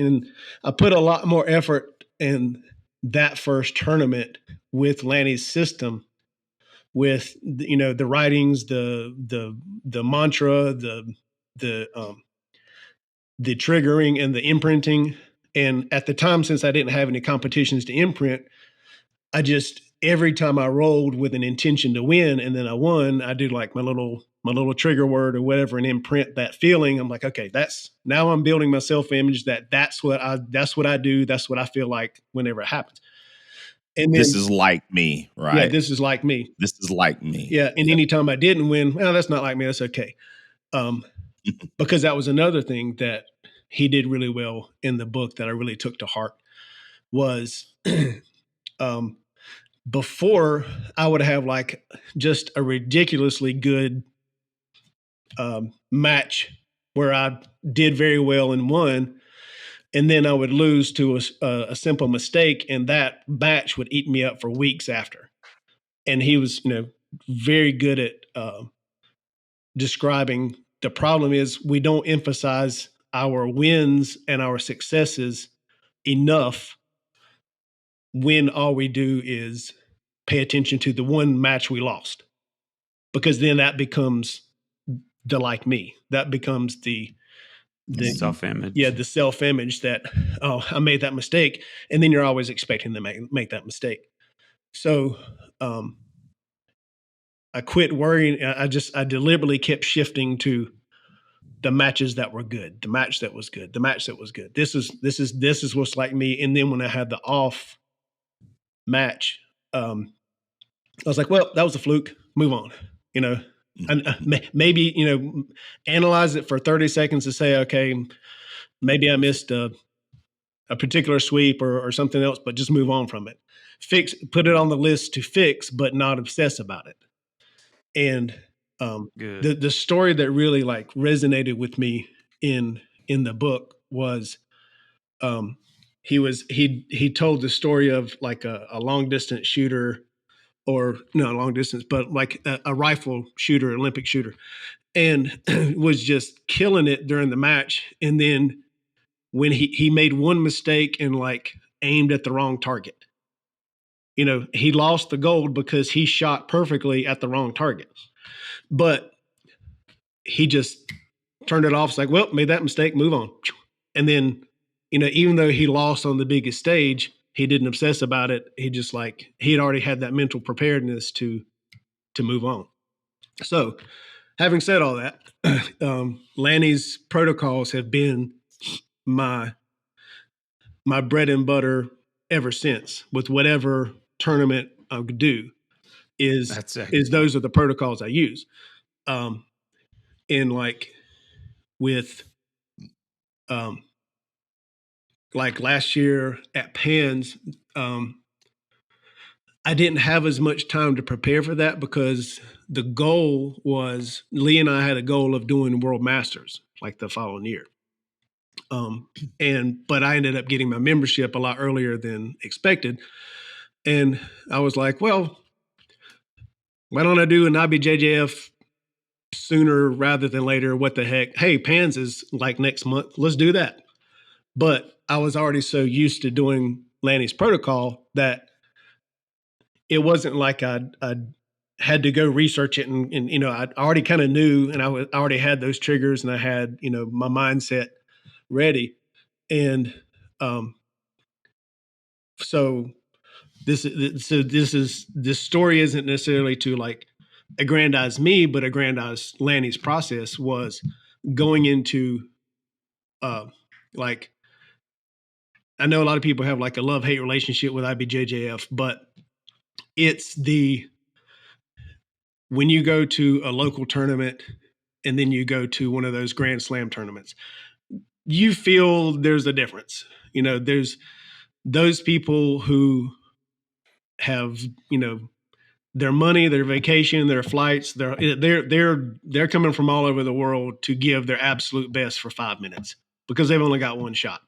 put a lot more effort in that first tournament with Lanny's system, with the writings, the mantra, the triggering and the imprinting. And at the time, since I didn't have any competitions to imprint, I just, every time I rolled with an intention to win and then I won, I do like my little trigger word or whatever and imprint that feeling. I'm like, okay, now I'm building my self-image that's what I do. That's what I feel like whenever it happens. And then, this is like me, right? Yeah, this is like me. This is like me. Yeah, and anytime I didn't win, well, that's not like me. That's okay. Because that was another thing that he did really well in the book that I really took to heart was before I would have like just a ridiculously good match where I did very well and won, and then I would lose to a simple mistake, and that match would eat me up for weeks after. And he was, very good at describing the problem is we don't emphasize our wins and our successes enough when all we do is pay attention to the one match we lost, because then that becomes the like me. That becomes the self-image. Yeah, the self-image that, oh, I made that mistake, and then you're always expecting to make that mistake. So I quit worrying. I deliberately kept shifting to the matches that were good, the match that was good, the match that was good. This is what's like me. And then when I had the off match, I was like, well, that was a fluke. Move on. And maybe analyze it for 30 seconds to say, okay, maybe I missed a particular sweep or something else, but just move on from it. Put it on the list to fix, but not obsess about it. And the story that really like resonated with me in the book was he told the story of like a long distance shooter, or no long distance, but like a rifle shooter, Olympic shooter, and was just killing it during the match. And then when he made one mistake and like aimed at the wrong target, he lost the gold because he shot perfectly at the wrong target. But he just turned it off. It's like, well, made that mistake, move on. And then, even though he lost on the biggest stage, he didn't obsess about it. He just he had already had that mental preparedness to move on. So having said all that, Lanny's protocols have been my bread and butter ever since. With whatever tournament I could do, is those are the protocols I use. And like with like last year at PANs, I didn't have as much time to prepare for that, because the goal was, Lee and I had a goal of doing World Masters like the following year. But I ended up getting my membership a lot earlier than expected. And I was like, well, why don't I do an IBJJF sooner rather than later? What the heck? Hey, PANs is like next month. Let's do that. But I was already so used to doing Lanny's protocol that it wasn't like I'd had to go research it, and I already kind of knew, and I already had those triggers, and I had my mindset ready, and so this story isn't necessarily to like aggrandize me, but aggrandize Lanny's process was going into like, I know a lot of people have like a love-hate relationship with IBJJF, but it's when you go to a local tournament and then you go to one of those Grand Slam tournaments, you feel there's a difference. There's those people who have, their money, their vacation, their flights, they're coming from all over the world to give their absolute best for 5 minutes because they've only got one shot.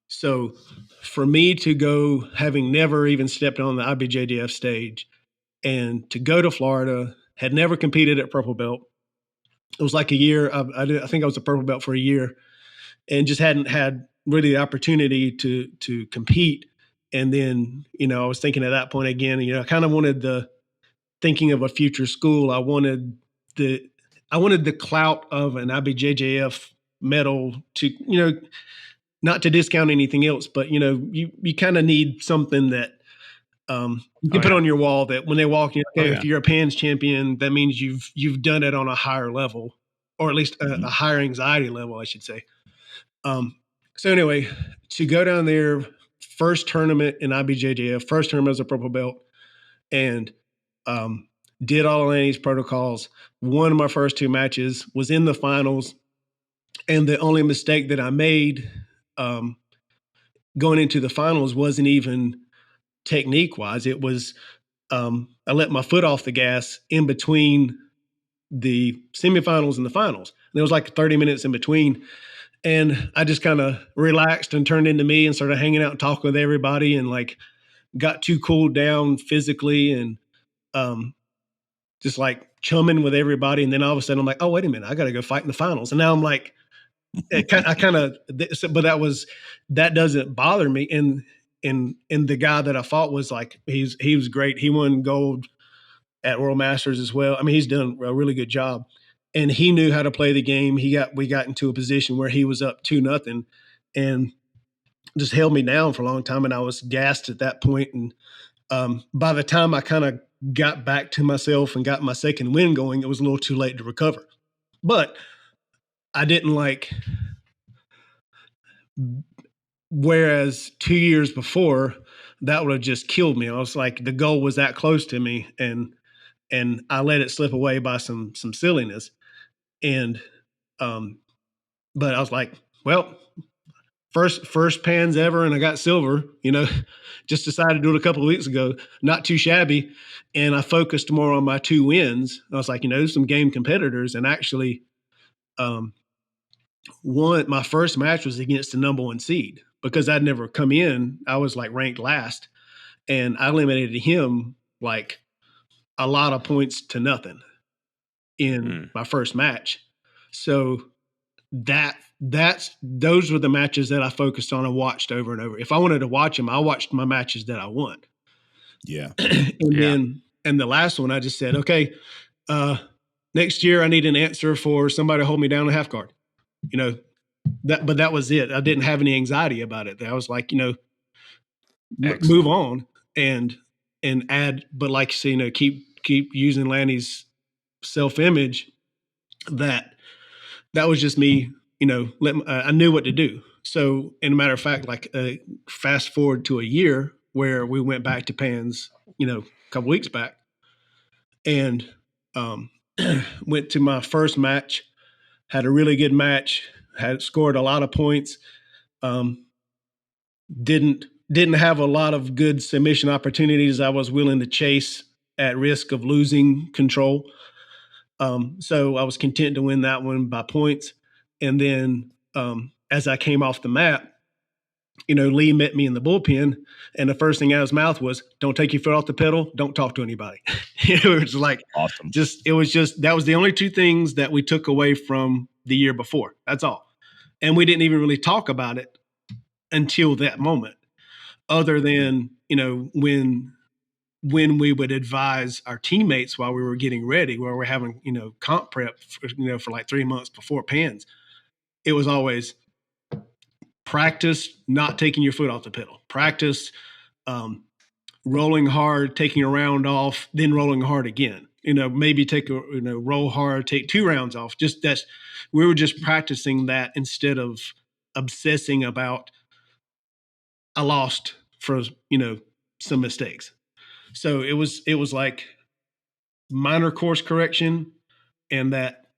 So for me to go, having never even stepped on the IBJJF stage, and to go to Florida, had never competed at purple belt. It was like a year. I think I was a purple belt for a year, and just hadn't had really the opportunity to compete. And then, I was thinking at that point again, I kind of wanted thinking of a future school. I wanted the clout of an IBJJF medal to, not to discount anything else, but you kind of need something that you can put on your wall that when they walk in, okay, if you're a PANs champion, that means you've done it on a higher level, or at least a higher anxiety level, I should say. So anyway, to go down there, first tournament in IBJJF, first tournament as a purple belt, and did all of Lanny's protocols, won my first 2 matches, was in the finals, and the only mistake that I made going into the finals wasn't even technique-wise. It was I let my foot off the gas in between the semifinals and the finals. And there was like 30 minutes in between. And I just kind of relaxed and turned into me and started hanging out and talking with everybody, and like got too cooled down physically, and just like chumming with everybody. And then all of a sudden I'm like, oh, wait a minute, I got to go fight in the finals. And now I'm like, but that doesn't bother me. And the guy that I fought was like, he was great. He won gold at World Masters as well. I mean, he's done a really good job, and he knew how to play the game. We got into a position where he was up 2-0 and just held me down for a long time. And I was gassed at that point. And by the time I kind of got back to myself and got my second win going, it was a little too late to recover. But I didn't like, whereas 2 years before, that would have just killed me. I was like, the goal was that close to me, and I let it slip away by some silliness. And but I was like, well, first PANs ever, and I got silver, just decided to do it a couple of weeks ago, not too shabby. And I focused more on my 2 wins. I was like, there's some game competitors, and actually my first match was against the number 1 seed, because I'd never come in. I was like ranked last, and I eliminated him like a lot of points to nothing in my first match. So those were the matches that I focused on and watched over and over. If I wanted to watch them, I watched my matches that I won. Yeah. Then the last one, I just said, okay, next year I need an answer for somebody to hold me down a half guard. But that was it. I didn't have any anxiety about it. I was like, move on and add, but like, so, keep using Lanny's self-image. That was just me, I knew what to do. So, in a matter of fact, like fast forward to a year where we went back to PANs, a couple weeks back, and went to my first match, had a really good match, had scored a lot of points, didn't have a lot of good submission opportunities I was willing to chase at risk of losing control. So I was content to win that one by points. And then as I came off the mat, Lee met me in the bullpen, and the first thing out of his mouth was, "Don't take your foot off the pedal. Don't talk to anybody." It was like, awesome. That was the only 2 things that we took away from the year before. That's all. And we didn't even really talk about it until that moment, other than, when when we would advise our teammates while we were getting ready, where we're having, comp prep, for like 3 months before PANs, it was always practice not taking your foot off the pedal, practice rolling hard, taking a round off, then rolling hard again. Maybe roll hard, take 2 rounds off. We were just practicing that instead of obsessing about I lost for, some mistakes. So it was like minor course correction, and that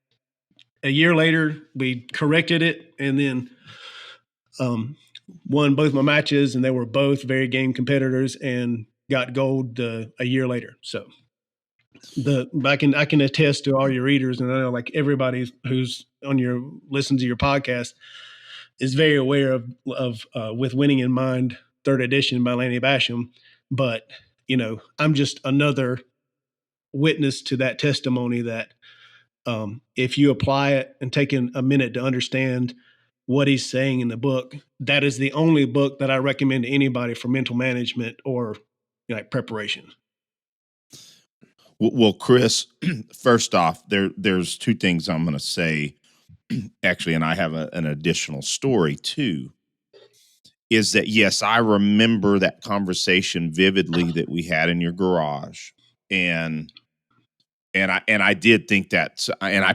a year later we corrected it, and then won both my matches, and they were both very game competitors, and got gold a year later. So I can attest to all your readers, and I know like everybody who's listens to your podcast is very aware of With Winning in Mind, 3rd edition by Lanny Bassham. But I'm just another witness to that testimony that if you apply it and take a minute to understand what he's saying in the book, that is the only book that I recommend to anybody for mental management or preparation. Well, Chris, first off, there's 2 things I'm going to say, actually, and I have an additional story too, is that, yes, I remember that conversation vividly that we had in your garage. And I did think that, and I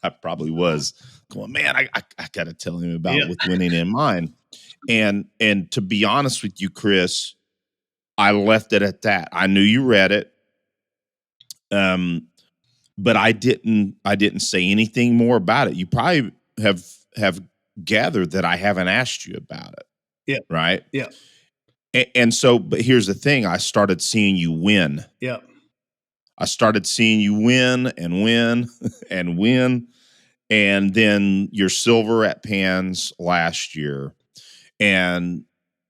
probably was going, man, I got to tell him about With Winning in Mind. And to be honest with you, Chris, I left it at that. I knew you read it. But I didn't say anything more about it. You probably have gathered that I haven't asked you about it. Yeah. Right. Yeah. And so, but here's the thing: I started seeing you win. Yeah. I started seeing you win and win and win, and then your silver at PANs last year, and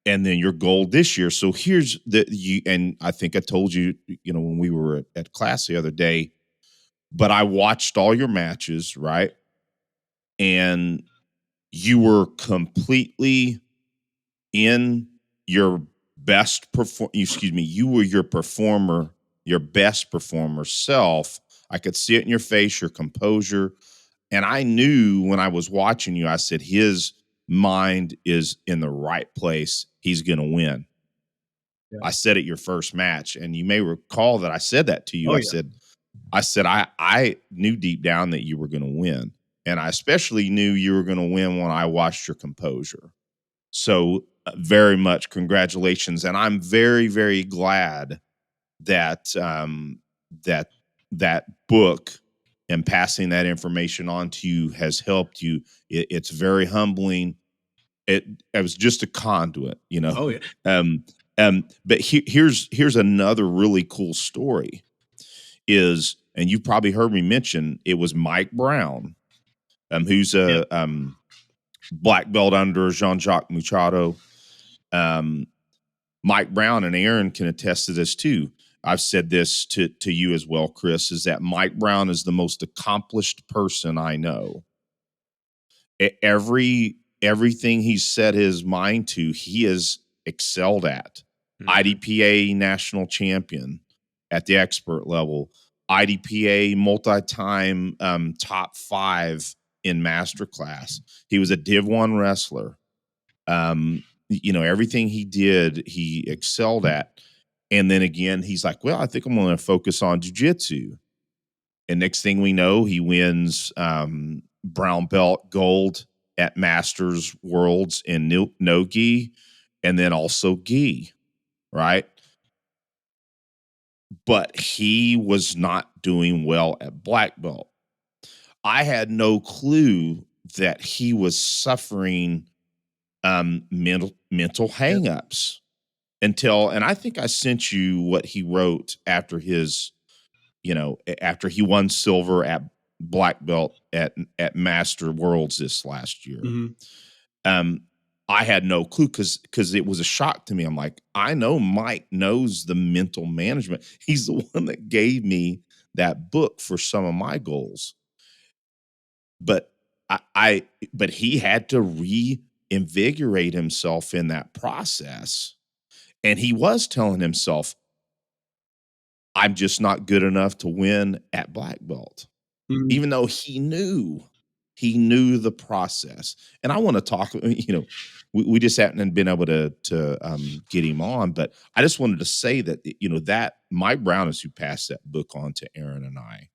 then your gold this year. So here's and I think I told you, when we were at class the other day. But I watched all your matches, right? And you were completely in your best you were your best performer self. I could see it in your face, your composure. And I knew when I was watching you, I said, his mind is in the right place. He's going to win. Yeah. I said it your first match, and you may recall that I said that to you. I said, I knew deep down that you were going to win. And I especially knew you were going to win when I watched your composure. So very much congratulations. And I'm very, very glad that, that book and passing that information on to you has helped you. It's very humbling. It was just a conduit, Oh yeah. But here's another really cool story is, and you've probably heard me mention, it was Mike Brown, who's a black belt under Jean-Jacques Machado. Mike Brown, and Aaron can attest to this too. I've said this to you as well, Chris, is that Mike Brown is the most accomplished person I know. Everything he's set his mind to, he has excelled at. Mm-hmm. IDPA national champion at the expert level, IDPA multi-time top 5 in masterclass. He was a Div 1 wrestler. Everything he did, he excelled at. And then again, he's like, well, I think I'm going to focus on jiu-jitsu. And next thing we know, he wins brown belt gold at Masters Worlds in no-gi, and then also gi, right? But he was not doing well at black belt. I had no clue that he was suffering mental hangups until, and I think I sent you what he wrote after his, after he won silver at black belt at Master Worlds this last year. Mm-hmm. I had no clue because it was a shock to me. I'm like, I know Mike knows the mental management. He's the one that gave me that book for some of my goals. But but he had to reinvigorate himself in that process. And he was telling himself, I'm just not good enough to win at black belt. Mhm. Even though he knew the process. And I want to talk, we just haven't been able to get him on, but I just wanted to say that, that Mike Brown is who passed that book on to Aaron and I.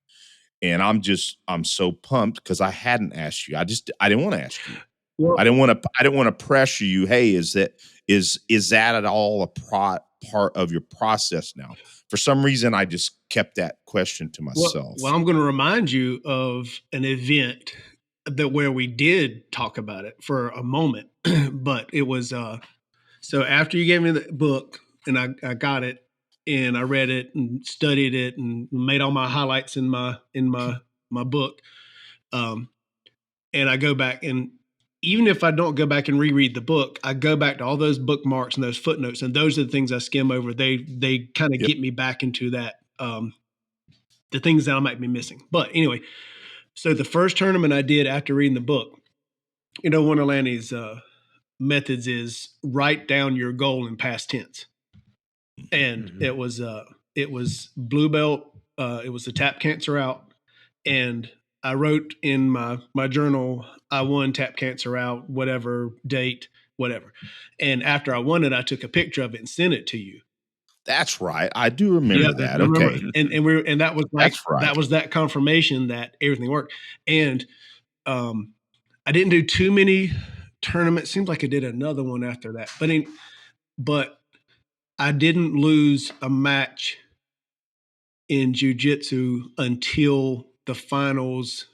And I'm so pumped because I hadn't asked you. I didn't want to ask you. Well, I didn't want to pressure you. Hey, is that at all a part of your process now? For some reason, I just kept that question to myself. Well, I'm going to remind you of an event where we did talk about it for a moment, but it was so after you gave me the book and I got it and I read it and studied it and made all my highlights in my book, and I go back, and even if I don't go back and reread the book, I go back to all those bookmarks and those footnotes, and those are the things I skim over. They kind of get me back into that. The things that I might be missing. But anyway, so the first tournament I did after reading the book, one of Lanny's methods is write down your goal in past tense. And it was blue belt. It was the tap cancer out. And I wrote in my journal, I won tap cancer out, whatever date, whatever. And after I won it, I took a picture of it and sent it to you. That's right. I do remember that. Okay. And that was like, that's right. That was that confirmation that everything worked. And I didn't do too many tournaments. Seems like I did another one after that. But I didn't lose a match in jiu-jitsu until the finals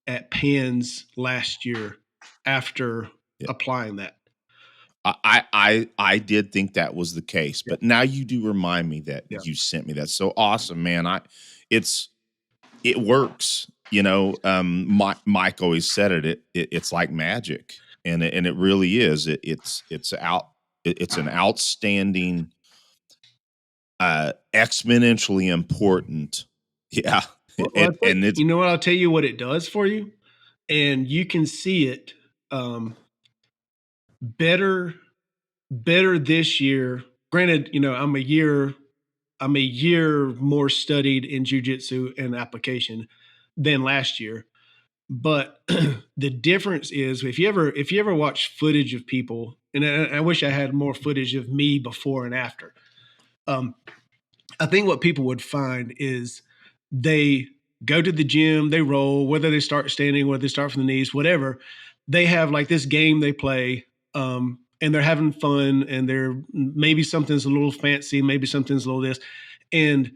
at PANs last year after applying that. I did think that was the case, but now you do remind me that you sent me that. So awesome, man. It works. Mike always said it's like magic, and it really is. It's an outstanding, exponentially important. Yeah. Well, and it's, what, I'll tell you what it does for you, and you can see it better this year. Granted, I'm a year more studied in jiu-jitsu and application than last year. But the difference is if you ever watch footage of people, and I wish I had more footage of me before and after. I think what people would find is they go to the gym, they roll, whether they start standing, whether they start from the knees, whatever. They have like this game they play, and they're having fun, and maybe something's a little fancy, maybe something's a little this, and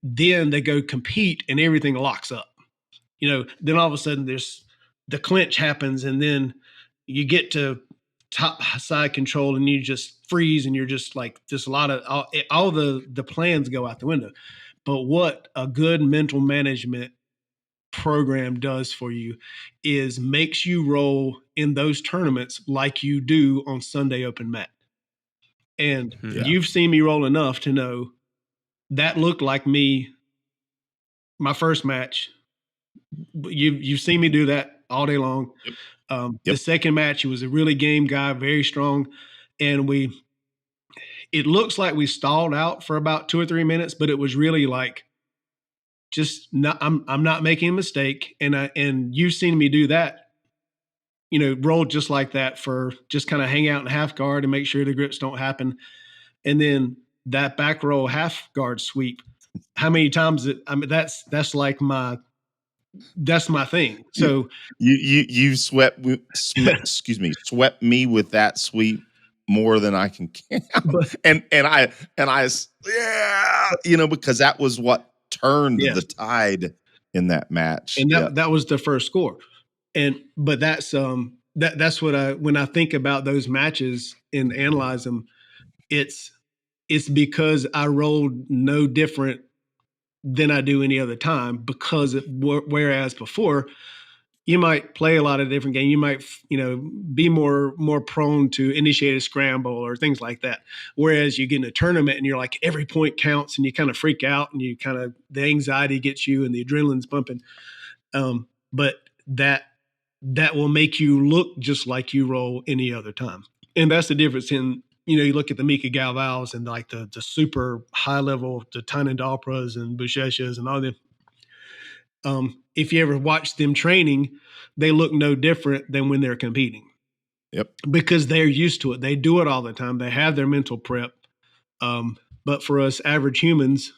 then they go compete and everything locks up. Then all of a sudden there's the clinch happens, and then you get to top side control and you just freeze, and you're just like, just a lot of all the plans go out the window. But what a good mental management program does for you is makes you roll in those tournaments like you do on Sunday open mat. And you've seen me roll enough to know that looked like me my first match. You've seen me do that all day long. The second match, it was a really game guy, very strong. And it looks like we stalled out for about 2 or 3 minutes, but it was really like, just not, I'm not making a mistake. And you've seen me do that, roll just like that, for just kind of hang out in half guard and make sure the grips don't happen. And then that back roll half guard sweep, how many times that's like that's my thing. So you swept me with that sweep more than I can count. And I because that was what turned the tide in that match. And that was the first score. But that's what when I think about those matches and analyze them, it's because I rolled no different than I do any other time, because whereas before you might play a lot of different games, you might, be more prone to initiate a scramble or things like that. Whereas you get in a tournament and you're like, every point counts, and you kind of freak out, and the anxiety gets you and the adrenaline's pumping. But that will make you look just like you roll any other time. And that's the difference in you look at the Mika Galvals and like the super high level, the Tynandalpras and Busheshas and all them. If you ever watch them training, they look no different than when they're competing. Yep. Because they're used to it. They do it all the time. They have their mental prep. But for us average humans,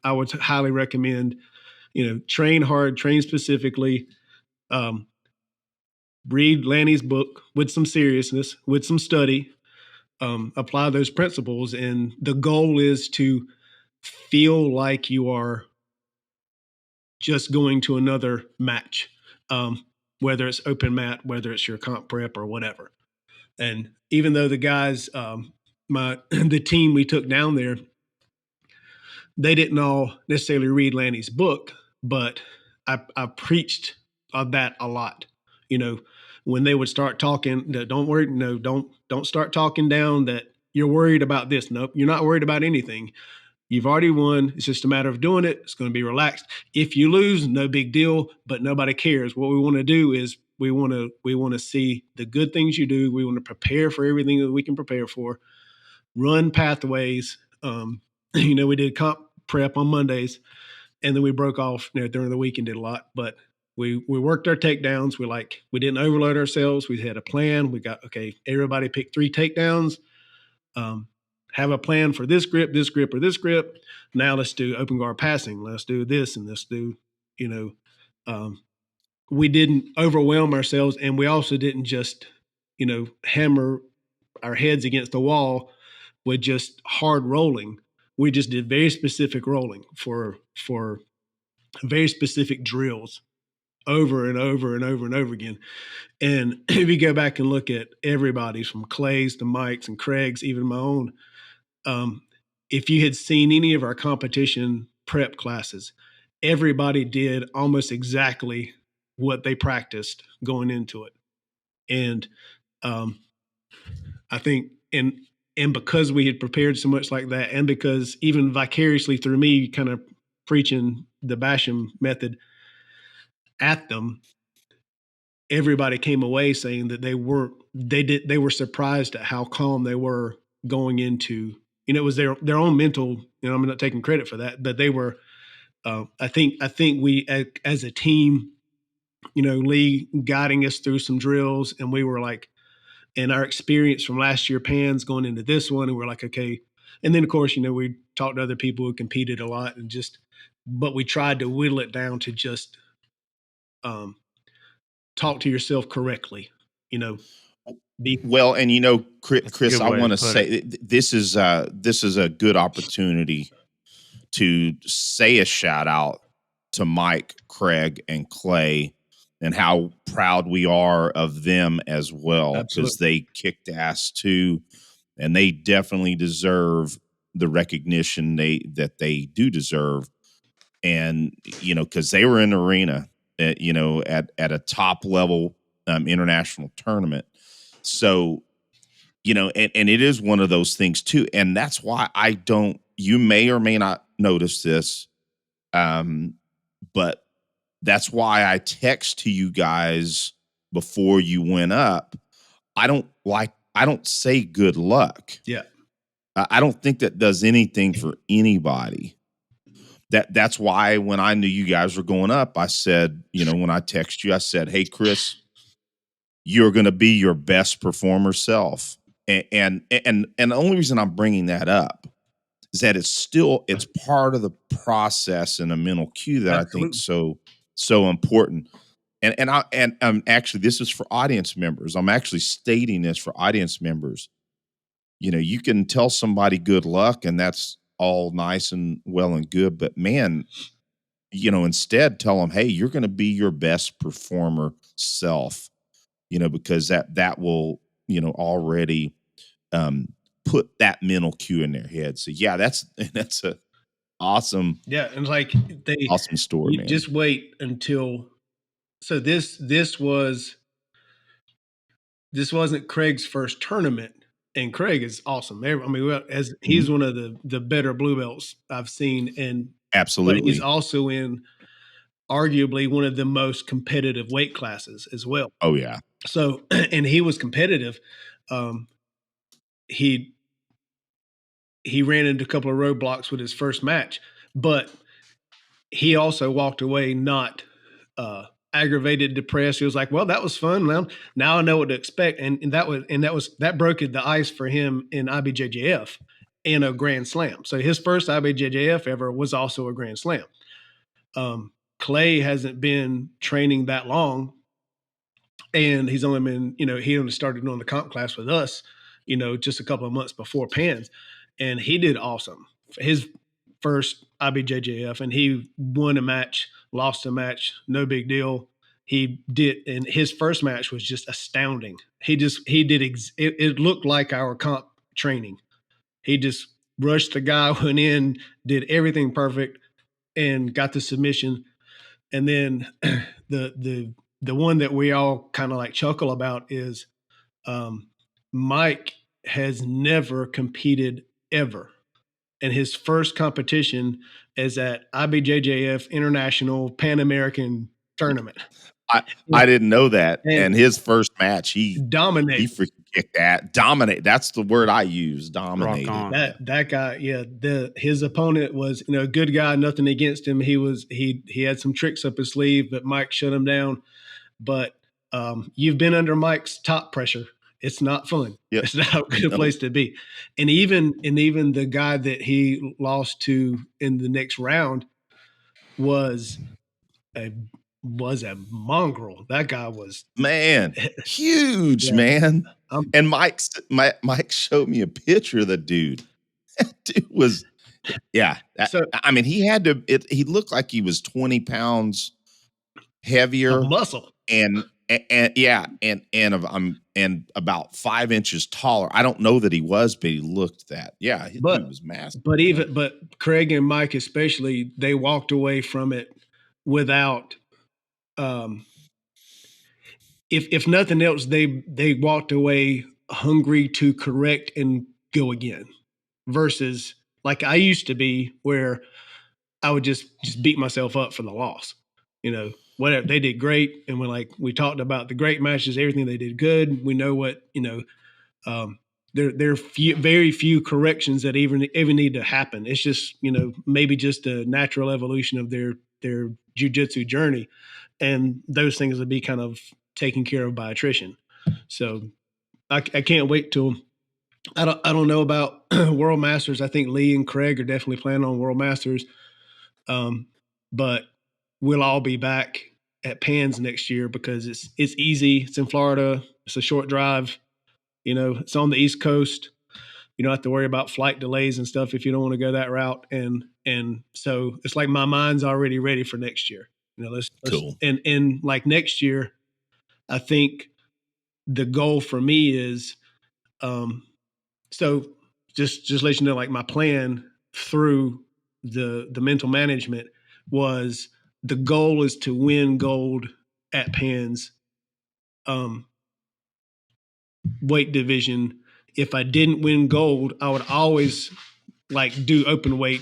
I would highly recommend, train hard, train specifically, read Lanny's book with some seriousness, with some study, apply those principles. And the goal is to feel like you are just going to another match, whether it's open mat, whether it's your comp prep or whatever. And even though the guys, the team we took down there, they didn't all necessarily read Lanny's book, but I preached that a lot. When they would start talking, don't worry, don't start talking down that you're worried about this. Nope, you're not worried about anything. You've already won. It's just a matter of doing it. It's going to be relaxed. If you lose, no big deal, but nobody cares. What we want to do is we want to see the good things you do. We want to prepare for everything that we can prepare for. Run pathways. We did comp prep on Mondays, and then we broke off during the week and did a lot. But we worked our takedowns. We didn't overload ourselves. We had a plan. We got, everybody picked 3 takedowns. Have a plan for this grip, or this grip. Now let's do open guard passing. Let's do this and let's do, we didn't overwhelm ourselves, and we also didn't just, hammer our heads against the wall with just hard rolling. We just did very specific rolling for very specific drills over and over and over and over again. And if you go back and look at everybody's from Clay's to Mike's and Craig's, even my own, if you had seen any of our competition prep classes, everybody did almost exactly what they practiced going into it. And I think, and because we had prepared so much like that, and because even vicariously through me kind of preaching the Bassham method at them, everybody came away saying that they were surprised at how calm they were going into, it was their own mental, I'm not taking credit for that, but they were, I think we as a team, Lee guiding us through some drills, and we were like, and our experience from last year PANs going into this one, and we're like, okay. And then of course, we talked to other people who competed a lot but we tried to whittle it down to just, talk to yourself correctly, Well, and Chris, I want to say this is a good opportunity to say a shout out to Mike, Craig, and Clay, and how proud we are of them as well, because they kicked ass too, and they definitely deserve the recognition that they do deserve. And because they were in the arena at a top level international tournament. So, and it is one of those things too. And that's why you may or may not notice this. But that's why I text to you guys before you went up. I don't say good luck. Yeah. I don't think that does anything for anybody. That's why when I knew you guys were going up, I said, when I text you, I said, hey, Chris, you're going to be your best performer self. And the only reason I'm bringing that up is that it's part of the process and a mental cue that Absolutely. I think so important. And actually, this is for audience members. I'm actually stating this for audience members. You can tell somebody good luck, and that's all nice and well and good, but man, instead tell them, hey, you're going to be your best performer self, because that will, already put that mental cue in their head. So yeah, that's a awesome. Yeah. And like awesome story, man. Just wait until, so this wasn't Craig's first tournament. And Craig is awesome. I mean, he's one of the better blue belts I've seen, and absolutely, he's also in arguably one of the most competitive weight classes as well. Oh yeah. So, and he was competitive. he ran into a couple of roadblocks with his first match, but he also walked away not aggravated, depressed. He was like, well, that was fun. Well, now I know what to expect. And that broke the ice for him in IBJJF in a Grand Slam. So his first IBJJF ever was also a Grand Slam. Clay hasn't been training that long, and he's only been, he only started doing the comp class with us, just a couple of months before PANs, and he did awesome. His first IBJJF, and he won a match, lost a match, no big deal. He did, and his first match was just astounding. It looked like our comp training. He just rushed the guy, went in, did everything perfect, and got the submission. And then the one that we all kind of like chuckle about is Mike has never competed ever. And his first competition is at IBJJF International Pan American Tournament. I didn't know that. And his first match, he dominated. He freaking kicked that. Dominate. That's the word I use. Dominated. That guy, yeah. His opponent was, a good guy. Nothing against him. He had some tricks up his sleeve, but Mike shut him down. But you've been under Mike's top pressure. It's not fun. Yep. It's not a good place to be. And even the guy that he lost to in the next round was a mongrel. That guy was huge, man. And Mike showed me a picture of the dude. That dude was, he had to. He looked like he was 20 pounds heavier, muscle, and about 5 inches taller. I don't know that he was, but he looked that. Yeah, he was massive. But Craig and Mike especially, they walked away from it without. If nothing else, they walked away hungry to correct and go again, versus like I used to be, where I would just beat myself up for the loss. Whatever, they did great, and we talked about the great matches, everything they did good. We know what there are very few corrections that even need to happen. It's just maybe just a natural evolution of their jiu-jitsu journey, and those things will be kind of taken care of by attrition. So I can't wait till I don't know about World Masters. I think Lee and Craig are definitely planning on World Masters, but we'll all be back at PANs next year because it's easy. It's in Florida. It's a short drive. It's on the East Coast. You don't have to worry about flight delays and stuff if you don't want to go that route. And so it's like my mind's already ready for next year. Let's cool. And like next year, I think the goal for me is, so just let you know, like my plan through the mental management was, the goal is to win gold at PANs weight division. If I didn't win gold, I would always do open weight.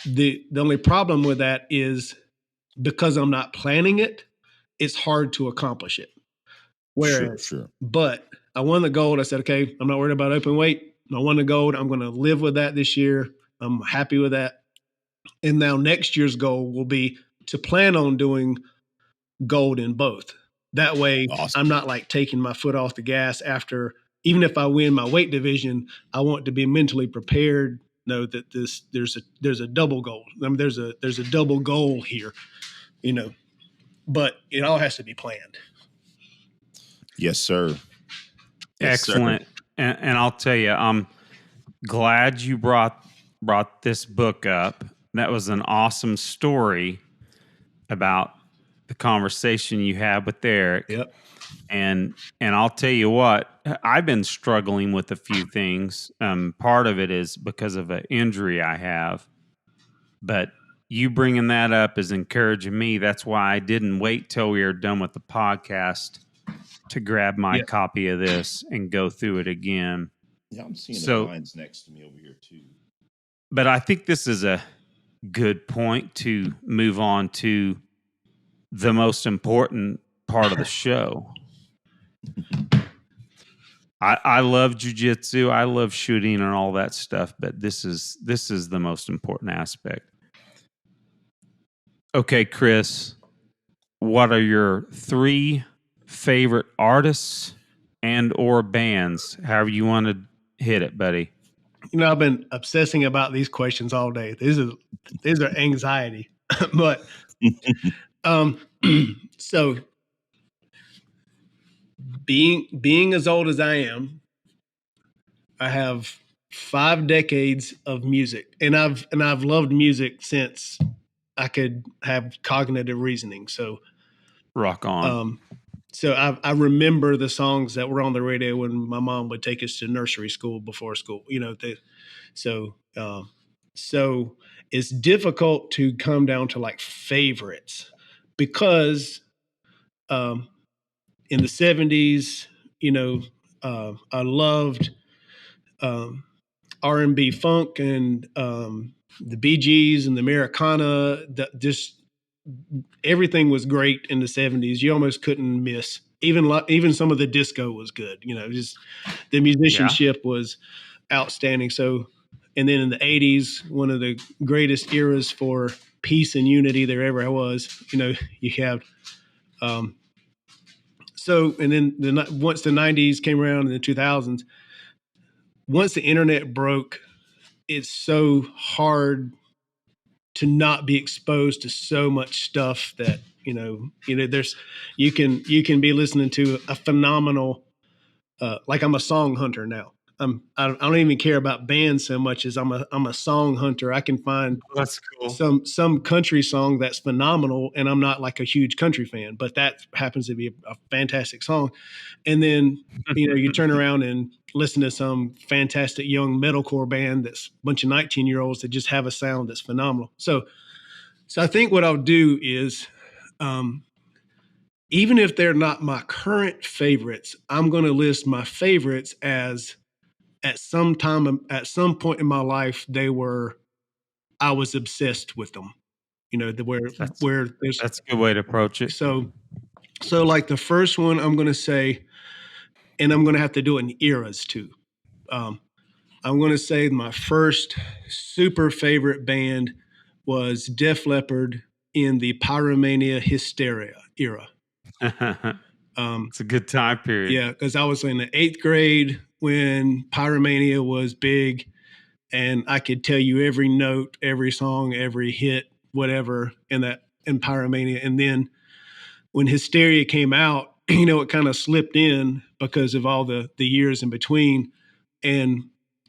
The only problem with that is because I'm not planning it, it's hard to accomplish it. Whereas, sure. But I won the gold. I said, okay, I'm not worried about open weight. I won the gold. I'm going to live with that this year. I'm happy with that. And now next year's goal will be to plan on doing gold in both. That way, awesome. I'm not taking my foot off the gas after, even if I win my weight division, I want to be mentally prepared. Know that there's a double goal. I mean, there's a double goal here, but it all has to be planned. Yes, sir. Yes, excellent. Sir. And I'll tell you, I'm glad you brought this book up. That was an awesome story about the conversation you had with Eric. Yep. And I'll tell you what, I've been struggling with a few things. Part of it is because of an injury I have, but you bringing that up is encouraging me. That's why I didn't wait till we were done with the podcast to grab my copy of this and go through it again. Yeah, I'm seeing the lines next to me over here too. But I think this is a good point to move on to the most important part of the show. I love jujitsu. I love shooting and all that stuff, but this is the most important aspect. Okay, Chris, what are your 3 favorite artists and or bands? However you want to hit it, buddy. I've been obsessing about these questions all day. These are anxiety, but so being as old as I am, I have 5 decades of music, and I've loved music since I could have cognitive reasoning. So rock on. So I remember the songs that were on the radio when my mom would take us to nursery school before school. So it's difficult to come down to like favorites because in the 70s, I loved R&B funk and the Bee Gees and the Americana. Just everything was great in the 70s. You almost couldn't miss. Even some of the disco was good. Just the musicianship was outstanding. So, and then in the 80s, one of the greatest eras for peace and unity there ever was. You have and then once the 90s came around in the 2000s, once the internet broke, it's so hard to not be exposed to so much stuff that there's you can be listening to a phenomenal like I'm a song hunter now. I don't even care about bands so much as I'm a song hunter. I can find that's cool. some country song that's phenomenal, and I'm not like a huge country fan, but that happens to be a fantastic song. And then you turn around and listen to some fantastic young metalcore band that's a bunch of 19-year-olds that just have a sound that's phenomenal. So I think what I'll do is, even if they're not my current favorites, I'm going to list my favorites as at some point in my life, I was obsessed with them. That's a good way to approach it. So like the first one I'm going to say, and I'm going to have to do it in eras too. I'm going to say my first super favorite band was Def Leppard in the Pyromania Hysteria era. It's a good time period. Yeah, because I was in the 8th grade when Pyromania was big, and I could tell you every note, every song, every hit, whatever in Pyromania. And then when Hysteria came out, it kind of slipped in because of all the years in between. And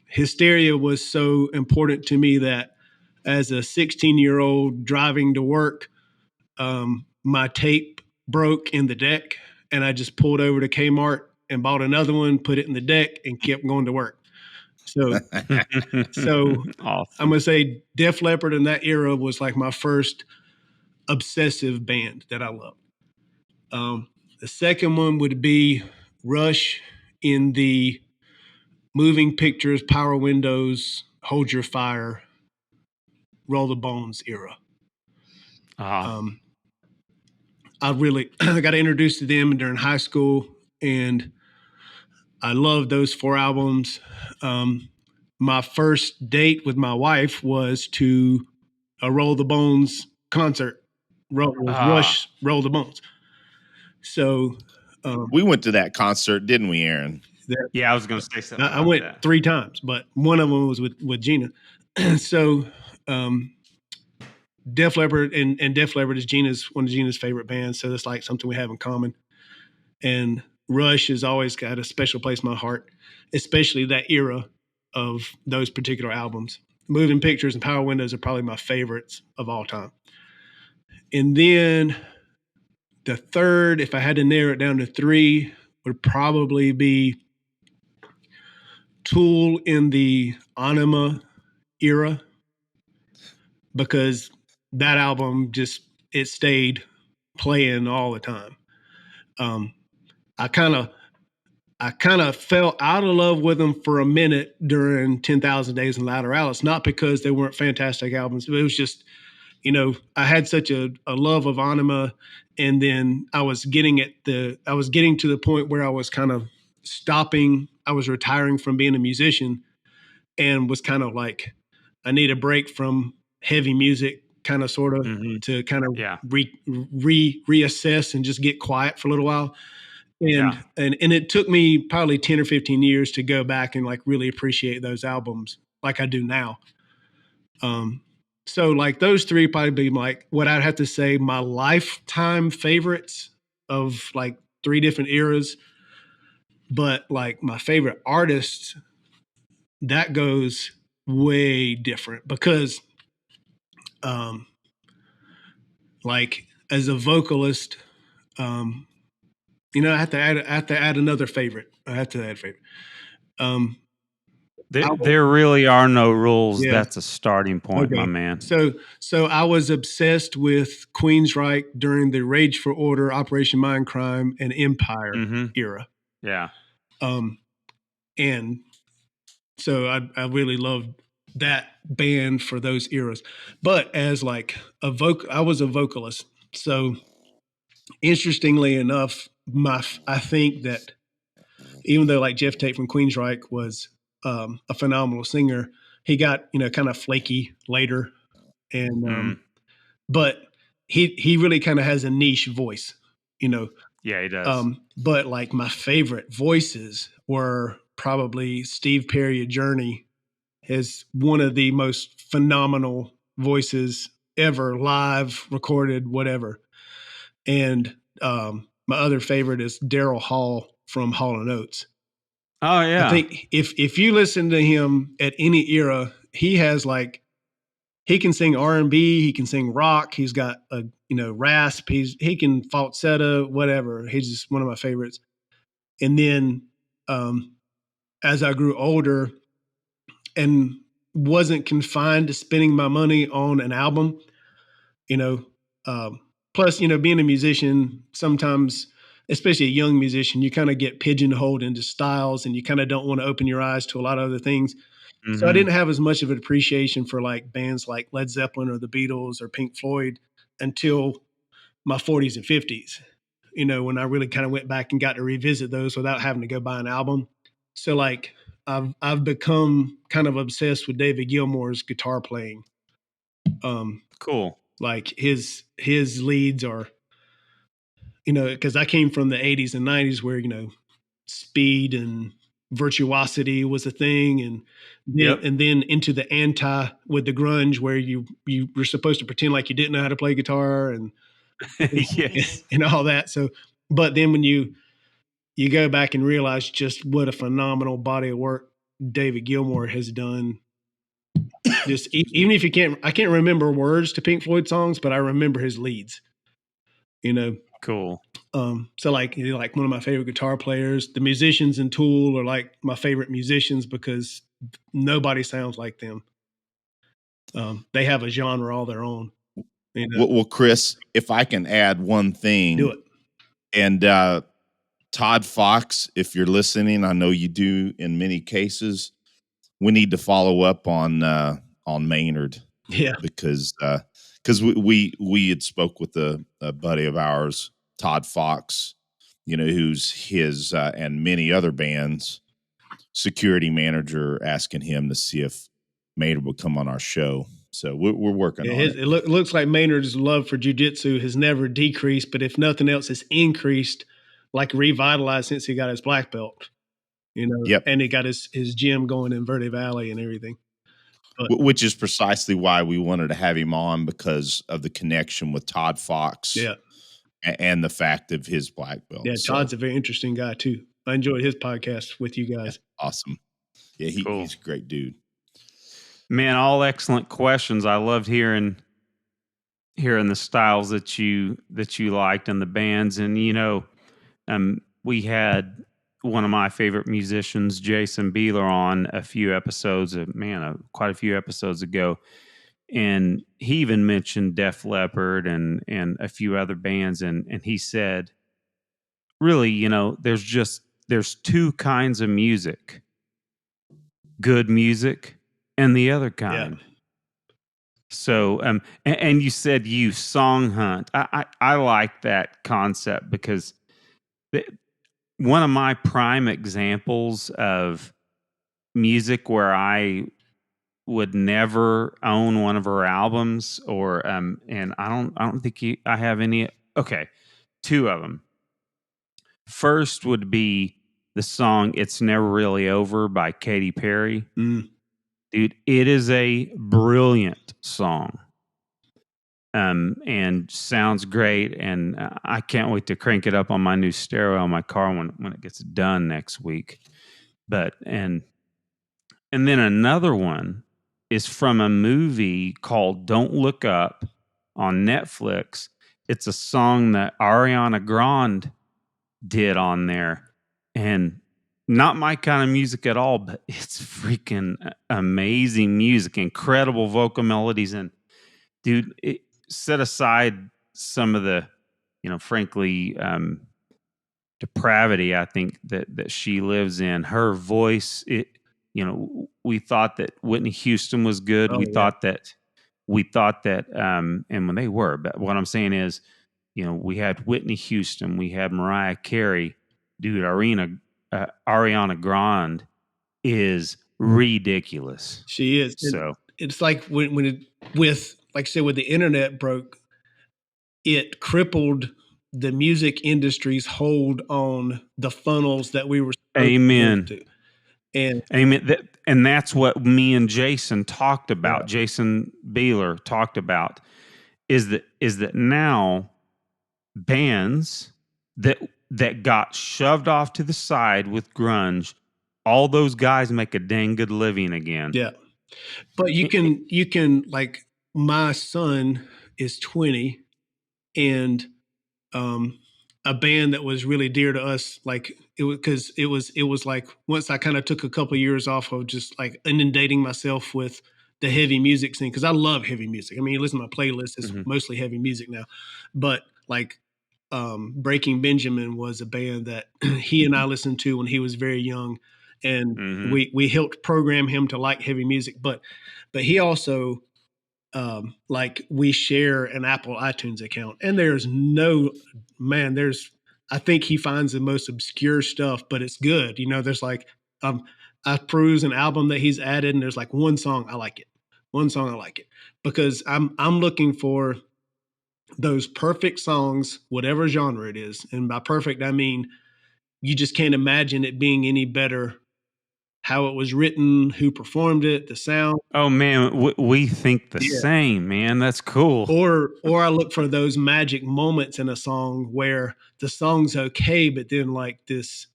Hysteria was so important to me that as a 16-year-old driving to work, my tape broke in the deck, and I just pulled over to Kmart and bought another one, put it in the deck, and kept going to work. So awesome. I'm going to say Def Leppard in that era was like my first obsessive band that I loved. The second one would be Rush in the Moving Pictures, Power Windows, Hold Your Fire, Roll the Bones era. I got introduced to them during high school, and I loved those 4 albums. My first date with my wife was to a Roll the Bones concert. Rush, Roll the Bones. So we went to that concert, didn't we, Aaron? Yeah, I was going to say something. I went that 3 times, but one of them was with Gina. So Def Leppard and Def Leppard is one of Gina's favorite bands, so that's like something we have in common. And Rush has always got a special place in my heart, especially that era of those particular albums. Moving Pictures and Power Windows are probably my favorites of all time. And then the third, if I had to narrow it down to 3, would probably be Tool in the Anima era, because that album it stayed playing all the time. I kind of fell out of love with them for a minute during 10,000 Days in Lateralis, not because they weren't fantastic albums, but it was just, I had such a love of Anima, and then I was getting to the point where I was kind of stopping I was retiring from being a musician and was kind of like, I need a break from heavy music, kind of sort of to kind of reassess and just get quiet for a little while. And it took me probably 10 or 15 years to go back and like really appreciate those albums like I do now. So like those three probably be like what I'd have to say my lifetime favorites of like three different eras. But like my favorite artists, that goes way different because like as a vocalist, you know, I have to add another favorite. I have to add a favorite. There really are no rules. Yeah. That's a starting point, my man. So I was obsessed with Queensryche during the Rage for Order, Operation Mindcrime, and Empire era. Yeah. And so I really loved that band for those eras. But as like I was a vocalist. So interestingly enough, I think that even though like Jeff Tate from Queensryche was a phenomenal singer, he got, you know, kind of flaky later. And but he really kind of has a niche voice, you know. Yeah, he does. But like my favorite voices were probably Steve Perry of Journey is one of the most phenomenal voices ever, live, recorded, whatever. And my other favorite is Daryl Hall from Hall & Oates. Oh yeah. I think if you listen to him at any era, he has like, he can sing R&B, he can sing rock, he's got a, you know, rasp, he can falsetto, whatever. He's just one of my favorites. And then as I grew older and wasn't confined to spending my money on an album, you know, plus, you know, being a musician, sometimes, especially a young musician, you kind of get pigeonholed into styles and you kind of don't want to open your eyes to a lot of other things. So I didn't have as much of an appreciation for like bands like Led Zeppelin or the Beatles or Pink Floyd until my 40s and 50s, you know, when I really kind of went back and got to revisit those without having to go buy an album. So like I've become kind of obsessed with David Gilmour's guitar playing. Cool. Like his leads are, you know, because I came from the 80s and 90s where, you know, speed and virtuosity was a thing, and then into the anti with the grunge where you were supposed to pretend like you didn't know how to play guitar and yes. and all that. So but then when you go back and realize just what a phenomenal body of work David Gilmour has done. Just even if I can't remember words to Pink Floyd songs, but I remember his leads, you know. Cool. So like, you know, like one of my favorite guitar players, the musicians in Tool are like my favorite musicians because nobody sounds like them. They have a genre all their own. You know? Well, Chris, if I can add one thing, Do it. And Todd Fox, if you're listening, I know you do in many cases. We need to follow up on Maynard, because we had spoke with a buddy of ours, Todd Fox, you know, who's his and many other bands security manager, asking him to see if Maynard would come on our show. So we're working on it. It looks like Maynard's love for jiu-jitsu has never decreased, but if nothing else, it's increased, like revitalized since he got his black belt. You know, and he got his gym going in Verde Valley and everything. But, which is precisely why we wanted to have him on, because of the connection with Todd Fox. Yeah. And the fact of his black belt. Yeah, Todd's a very interesting guy too. I enjoyed his podcast with you guys. Yeah, awesome. Yeah, he's a great dude. Man, all excellent questions. I loved hearing the styles that you liked and the bands. And you know, we had one of my favorite musicians, Jason Beeler, on quite a few episodes ago. And he even mentioned Def Leppard and a few other bands. And he said, really, you know, there's two kinds of music, good music and the other kind. Yeah. So, and you said you song hunt. I like that concept because one of my prime examples of music where I would never own one of her albums, or and I don't think I have any. Okay, two of them. First would be the song "It's Never Really Over" by Katy Perry. Dude, it is a brilliant song. And sounds great, and I can't wait to crank it up on my new stereo in my car when it gets done next week. But and then another one is from a movie called Don't Look Up on Netflix. It's a song that Ariana Grande did on there, and not my kind of music at all, but it's freaking amazing music, incredible vocal melodies, and dude, set aside some of the, frankly, depravity I think that she lives in. Her voice, we thought that Whitney Houston was good. Oh, we yeah. thought that, and when they were, but what I'm saying is, we had Whitney Houston, we had Mariah Carey, dude. Ariana Grande is ridiculous. She is. So it's like when like I said, when the internet broke, it crippled the music industry's hold on the funnels that we were supposed amen to. And amen. And that's what me and Jason talked about. Yeah. Jason Beeler talked about is that now bands that got shoved off to the side with grunge, all those guys make a dang good living again. Yeah. But you can like, my son is 20, and a band that was really dear to us, like it was like, once I kind of took a couple of years off of just like inundating myself with the heavy music scene, because I love heavy music. I mean, you listen to my playlist, it's mostly heavy music now. But like Breaking Benjamin was a band that he and I listened to when he was very young, and we helped program him to like heavy music. But he also, like, we share an Apple iTunes account, and I think he finds the most obscure stuff, but it's good. There's like, I peruse an album that he's added, and there's like one song I like it, because I'm looking for those perfect songs, whatever genre it is. And by perfect, I mean, you just can't imagine it being any better. How it was written, who performed it, the sound. Oh man, we think the same, man. That's cool. Or I look for those magic moments in a song where the song's okay, but then like this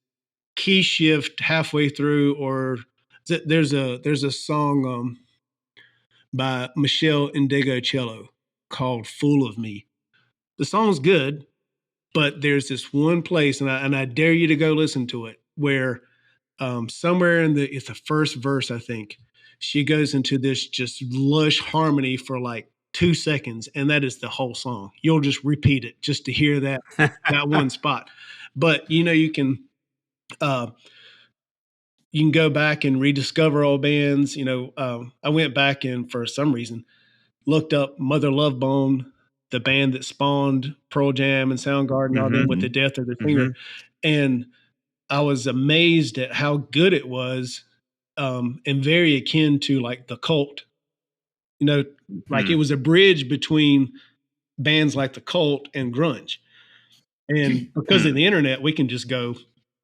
key shift halfway through, or there's a song by Michelle Indigo-Cello called "Fool of Me." The song's good, but there's this one place, and I dare you to go listen to it, where somewhere it's the first verse, I think, she goes into this just lush harmony for like 2 seconds, and that is the whole song. You'll just repeat it just to hear that one spot. But you can go back and rediscover old bands. I went back and for some reason looked up Mother Love Bone, the band that spawned Pearl Jam and Soundgarden, all them, with the death of their singer, and I was amazed at how good it was, and very akin to like the Cult. Like it was a bridge between bands like the Cult and grunge. And because of the internet, we can just go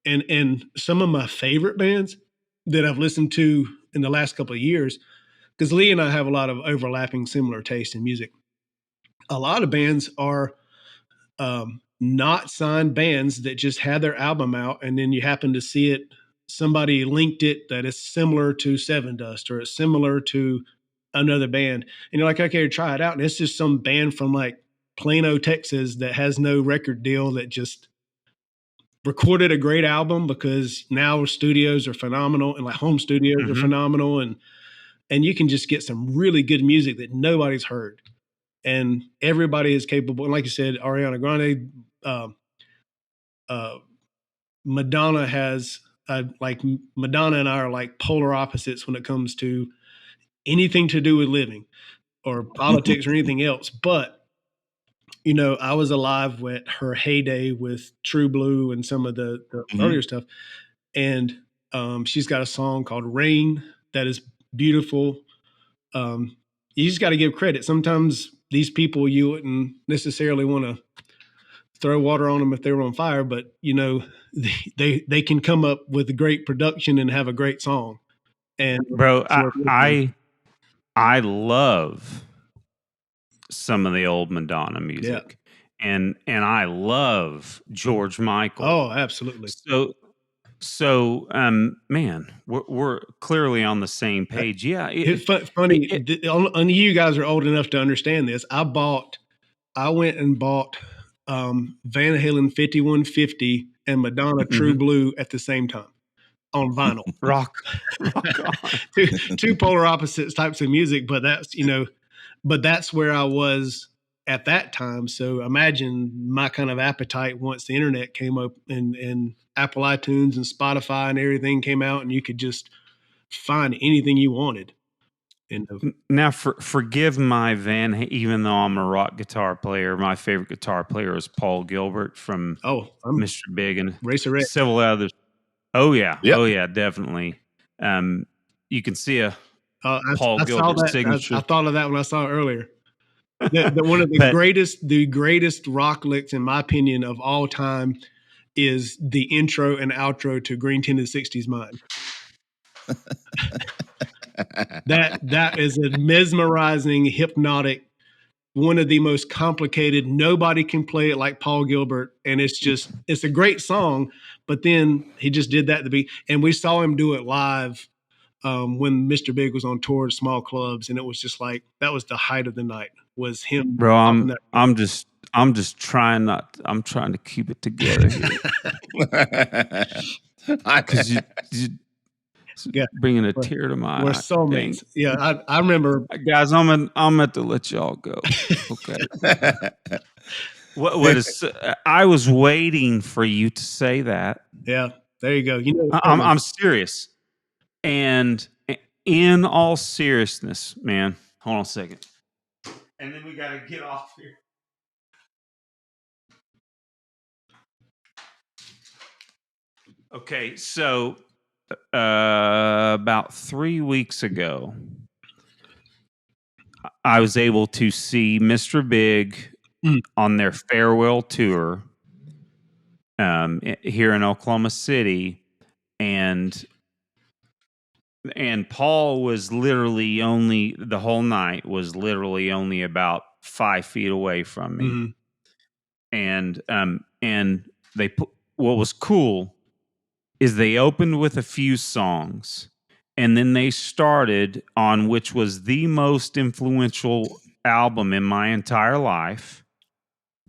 and some of my favorite bands that I've listened to in the last couple of years, because Lee and I have a lot of overlapping similar taste in music. A lot of bands are not signed bands that just had their album out, and then you happen to see it, somebody linked it that is similar to Seven Dust or it's similar to another band, and you're like, okay, try it out, and it's just some band from like Plano, Texas, that has no record deal, that just recorded a great album because now studios are phenomenal, and like home studios are phenomenal, and you can just get some really good music that nobody's heard. And everybody is capable. And like you said, Ariana Grande, Madonna has, like, Madonna and I are like polar opposites when it comes to anything to do with living or politics or anything else. But I was alive with her heyday with True Blue and some of the earlier stuff. And she's got a song called Rain that is beautiful. You just got to give credit. Sometimes these people, you wouldn't necessarily want to throw water on them if they were on fire, but they can come up with great production and have a great song. And bro, I love some of the old Madonna music, and I love George Michael. Oh, absolutely. So, man, we're clearly on the same page. Yeah, it's funny. Only you guys are old enough to understand this. I went and bought Van Halen 5150 and Madonna True Blue at the same time on vinyl. Rock on. two polar opposites types of music, but that's where I was at that time. So imagine my kind of appetite once the internet came up and Apple iTunes and Spotify and everything came out, and you could just find anything you wanted. Now, forgive my even though I'm a rock guitar player, my favorite guitar player is Paul Gilbert from Mr. Big and Racer X. Several others. Oh yeah, yep. Oh yeah, definitely. You can see Paul Gilbert signature. I thought of that when I saw it earlier. One of the greatest rock licks, in my opinion, of all time is the intro and outro to Green Tinted 60s Mind. That is a mesmerizing, hypnotic, one of the most complicated. Nobody can play it like Paul Gilbert, and it's a great song. But then he just did that to be, and we saw him do it live when Mr. Big was on tour at small clubs, and it was just like that was the height of the night. Was him, bro? I'm just trying I'm trying to keep it together here. Because you bringing a tear to my eye. We're soulmates. Yeah, I remember. Guys, I'm meant to let y'all go. Okay. What is? I was waiting for you to say that. Yeah, there you go. I'm serious. And in all seriousness, man, hold on a second. And then we got to get off here. Okay, so about 3 weeks ago, I was able to see Mr. Big on their farewell tour here in Oklahoma City, and Paul was literally the whole night was literally only about 5 feet away from me, and they put what was cool is they opened with a few songs, and then they started on which was the most influential album in my entire life,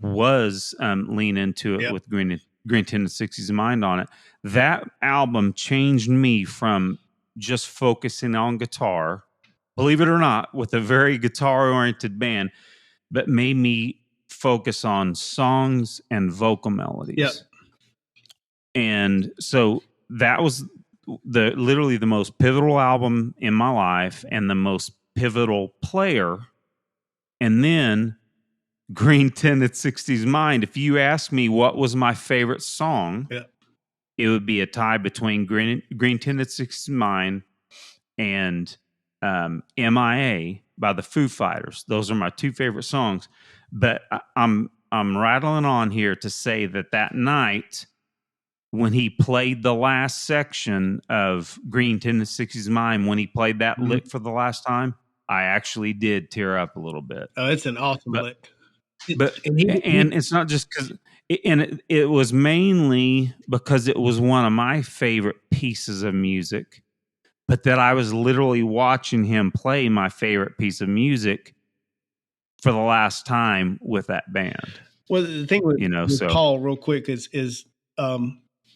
was Lean Into It with Green Tinted 60s Mind on it. That album changed me from just focusing on guitar, believe it or not, with a very guitar-oriented band, but made me focus on songs and vocal melodies. Yep. And so that was literally the most pivotal album in my life and the most pivotal player. And then Green Tinted 60s Mind. If you ask me what was my favorite song, it would be a tie between Green Tinted 60s Mind and MIA by the Foo Fighters. Those are my two favorite songs. But I'm rattling on here to say that night, when he played the last section of Green Tinted 60s Mind, when he played that lick for the last time, I actually did tear up a little bit. Oh, it's an awesome lick. And it's not just because, it was mainly because it was one of my favorite pieces of music, but that I was literally watching him play my favorite piece of music for the last time with that band. Well, the thing with Paul, real quick, is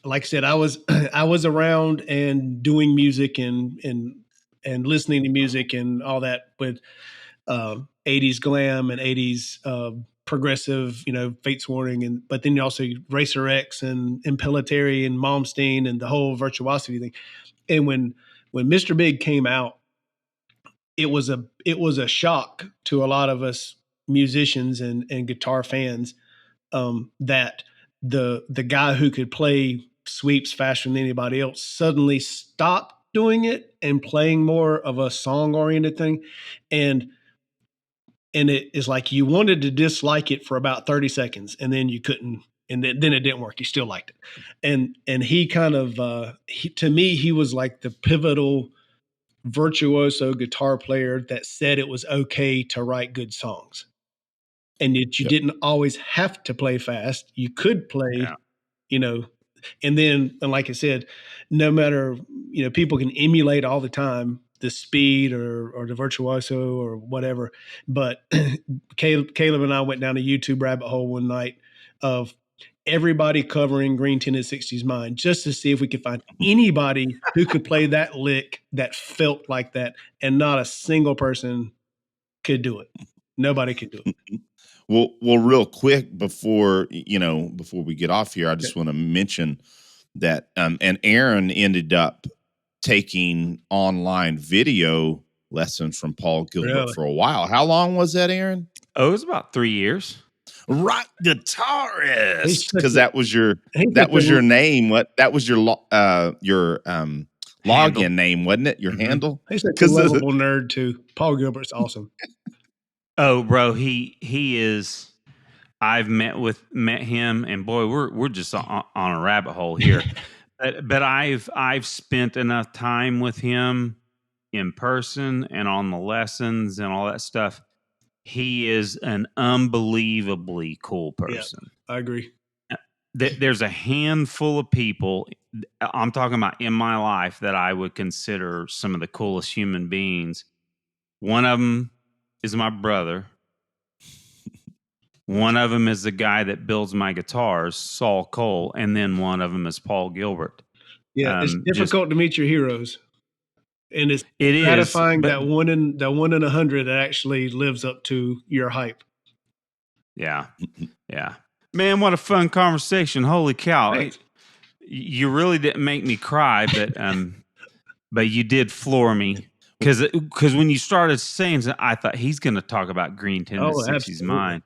like I said, I was around and doing music and listening to music and all that with 80s glam and 80s progressive, Fates Warning, but then also Racer X and Impellitteri and Malmsteen and the whole virtuosity thing. And when Mr. Big came out, it was a shock to a lot of us musicians and guitar fans, that the guy who could play sweeps faster than anybody else suddenly stopped doing it and playing more of a song oriented thing. And it is like you wanted to dislike it for about 30 seconds and then you couldn't, and then it didn't work. You still liked it. And he kind of, to me, he was like the pivotal virtuoso guitar player that said it was okay to write good songs. And you didn't always have to play fast. You could play, and then, and like I said, no matter, people can emulate all the time the speed or the virtuoso or whatever. But Caleb and I went down a YouTube rabbit hole one night of everybody covering Green Tinted 60s Mind just to see if we could find anybody who could play that lick that felt like that. And not a single person could do it. Nobody could do it. Well, real quick before we get off here, I just want to mention that, and Aaron ended up taking online video lessons from Paul Gilbert for a while. How long was that, Aaron? Oh, it was about 3 years. Rock guitarist, because that was your name. That was your login name, wasn't it? Your handle. He's a lovable nerd too. Paul Gilbert's awesome. Oh, bro, he is. I've met him, and boy, we're just on a rabbit hole here. But I've spent enough time with him in person and on the lessons and all that stuff. He is an unbelievably cool person. Yeah, I agree. There's a handful of people I'm talking about in my life that I would consider some of the coolest human beings. One of them is my brother. One of them is the guy that builds my guitars, Saul Cole, and then one of them is Paul Gilbert. Yeah, it's difficult to meet your heroes, and it's gratifying that one in 100 that actually lives up to your hype. Yeah, yeah, man, what a fun conversation! Holy cow! Right. You really didn't make me cry, but you did floor me. Because when you started saying that, I thought he's going to talk about Green Tinted 60s Mind.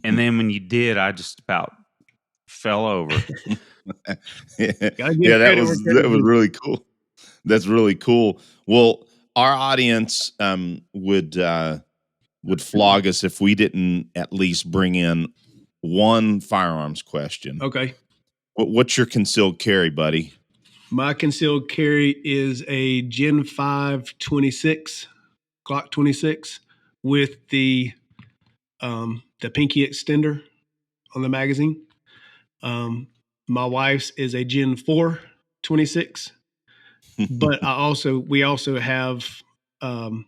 And then when you did, I just about fell over. That was really cool. That's really cool. Well, our audience would flog us if we didn't at least bring in one firearms question. Okay. What's your concealed carry, buddy? My concealed carry is a Gen 5 26, Glock 26, with the pinky extender on the magazine. My wife's is a Gen 4 26, but we also have I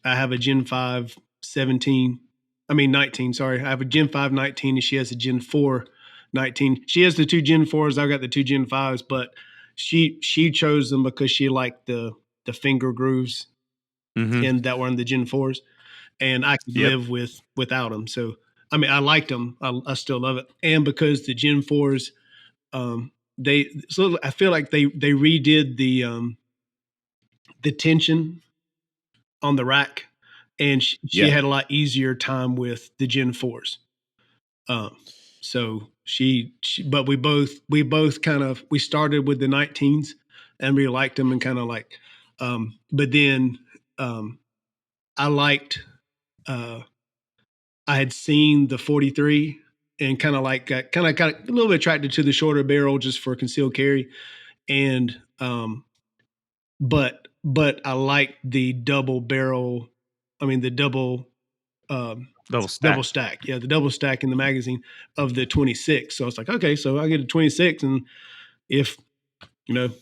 have a Gen 5 19. Sorry, I have a Gen 5 19, and she has a Gen 4 19. She has the two Gen 4s. I got the two Gen 5s, but she chose them because she liked the finger grooves and that were in the Gen 4s, and I could live without them. So I liked them. I still love it, and because the Gen 4s, I feel like they redid the tension on the rack, and she had a lot easier time with the Gen 4s. So but we both kind of, we started with the 19s and we liked them and kind of like, but then, I liked, I had seen the 43 and kind of like, got a little bit attracted to the shorter barrel just for concealed carry. And, but I liked the double barrel. The double stack. Yeah, the double stack in the magazine of the 26. So I was like, okay, so I get a 26, and if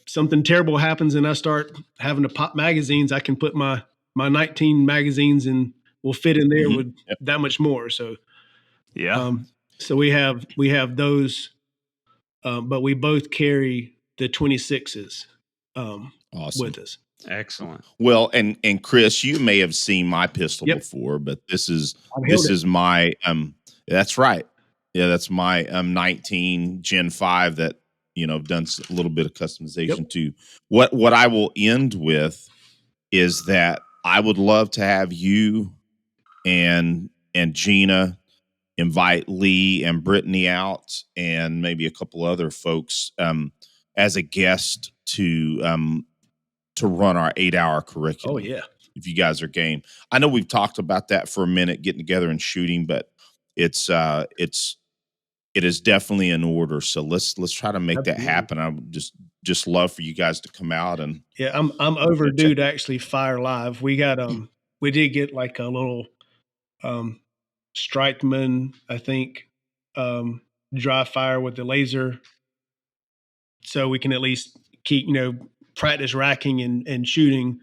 something terrible happens and I start having to pop magazines, I can put my 19 magazines and will fit in there with that much more. So so we have those, but we both carry the 26s with us. Excellent. Well, and Chris, you may have seen my pistol before, but this is my that's right. Yeah, that's my 19 Gen 5 that I've done a little bit of customization to. What I will end with is that I would love to have you and Gina, invite Lee and Brittany out, and maybe a couple other folks as a guest to run our 8-hour curriculum. Oh yeah, if you guys are game. I know we've talked about that for a minute, getting together and shooting, but it is definitely in order. So let's try to make absolutely. that happen. I would just love for you guys to come out and I'm overdue to actually fire live. We got we did get like a little Strikeman, I think, dry fire with the laser, so we can at least keep practice racking and shooting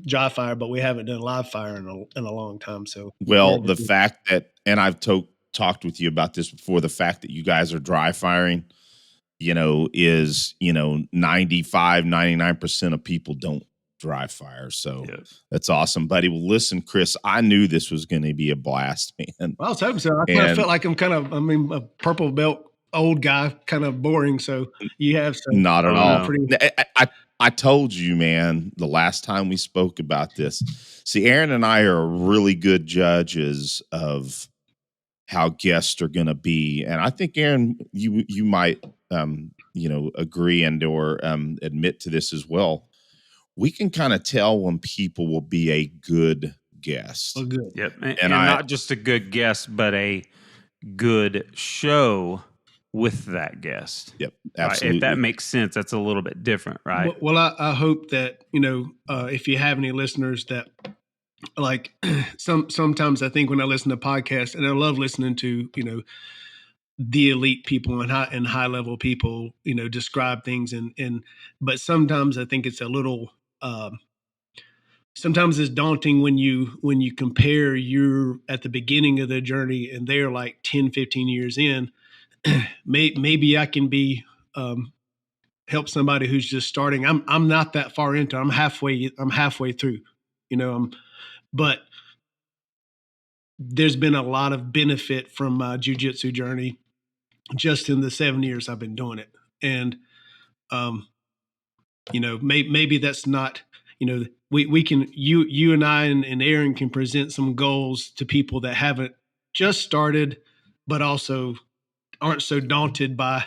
dry fire, but we haven't done live fire in a long time. So the fact that, and I've talked with you about this before, the fact that you guys are dry firing, is 99% of people don't dry fire. So that's awesome, buddy. Well, listen, Chris, I knew this was going to be a blast, man. Well, I was hoping so. I kind of felt like I'm a purple belt old guy, kind of boring. So you have some. Not at all. I told you, man, the last time we spoke about this. See, Aaron and I are really good judges of how guests are going to be, and I think, Aaron, you might agree and or admit to this as well. We can kind of tell when people will be a good guest. Oh, good. Yep, and not just a good guest, but a good show with that guest. Yep, absolutely. If that makes sense, that's a little bit different, right? Well, I hope that if you have any listeners that like sometimes I think when I listen to podcasts, and I love listening to the elite people and high level people describe things, but sometimes I think it's a little sometimes it's daunting when you compare you're at the beginning of the journey and they're like 10, 15 years in. Maybe I can be help somebody who's just starting. I'm not that far into. I'm halfway through. But there's been a lot of benefit from my jiu-jitsu journey just in the 7 years I've been doing it, and maybe that's not. We can you and I and Aaron can present some goals to people that haven't just started, but also aren't so daunted by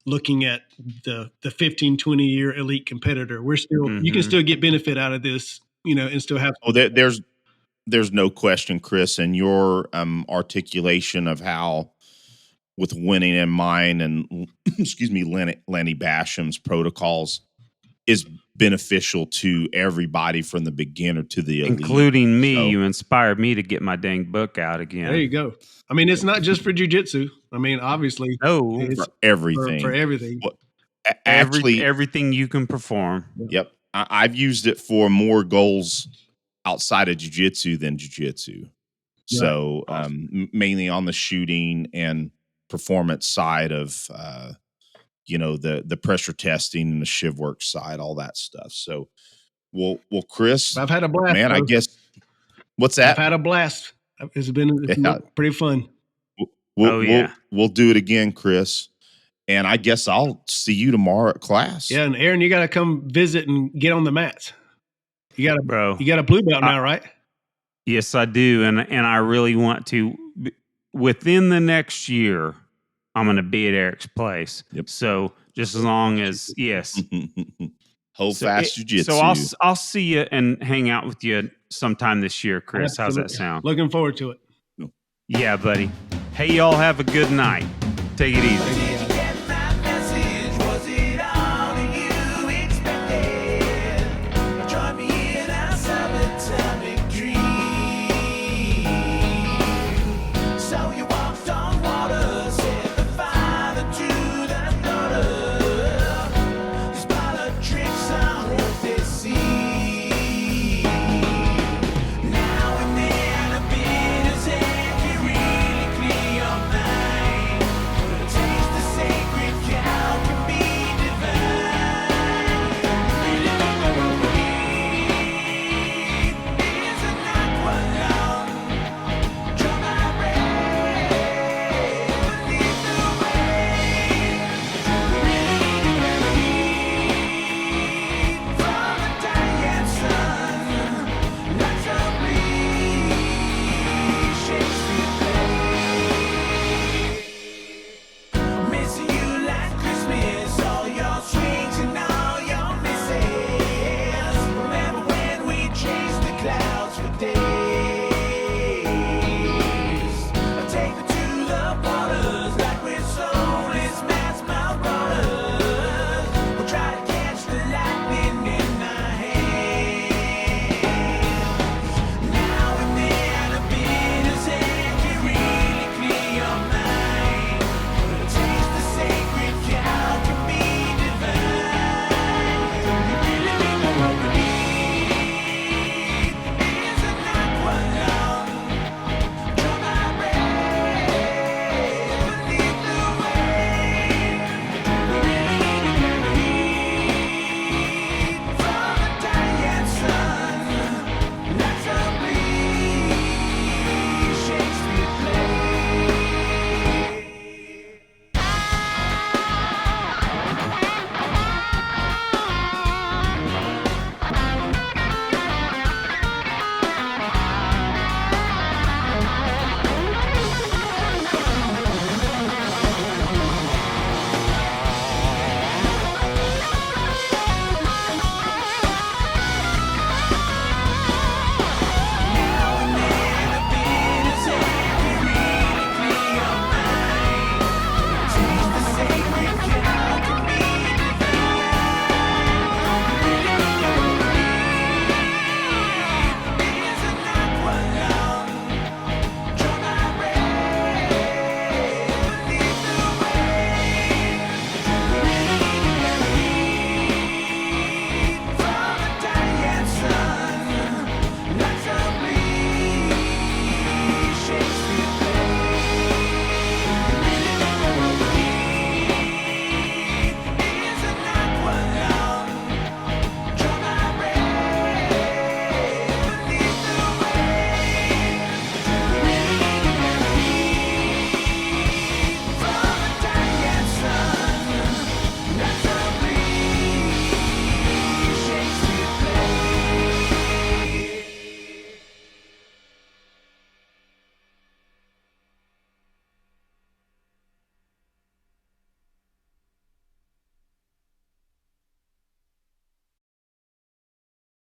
looking at the 15, 20 year elite competitor. We're still, you can still get benefit out of this, and still have. Oh, there's no question, Chris, and your articulation of how, with winning in mind, and excuse me, Lanny Basham's protocols is beneficial to everybody from the beginner to the elite. Including me. So, you inspired me to get my dang book out again. There you go. I mean, it's not just for jiu-jitsu. I mean, obviously. No, it's for everything. For everything. Well, actually, everything you can perform. Yep. I've used it for more goals outside of jiu-jitsu than jiu-jitsu. Yeah. So mainly on the shooting and performance side of the pressure testing and the shiv work side, all that stuff. So well, Chris, I've had a blast, man. I guess what's that? I've had a blast. It's been pretty fun. We'll do it again, Chris. And I guess I'll see you tomorrow at class. Yeah, and Aaron, you got to come visit and get on the mats. You got a blue belt now, right? Yes, I do, and I really want to. Within the next year, I'm going to be at Eric's place. Yep. So just as long as Hold Fast JiuJitsu. So I'll see you and hang out with you sometime this year, Chris. Absolutely. How's that sound? Looking forward to it. Yeah, buddy. Hey, y'all have a good night. Take it easy.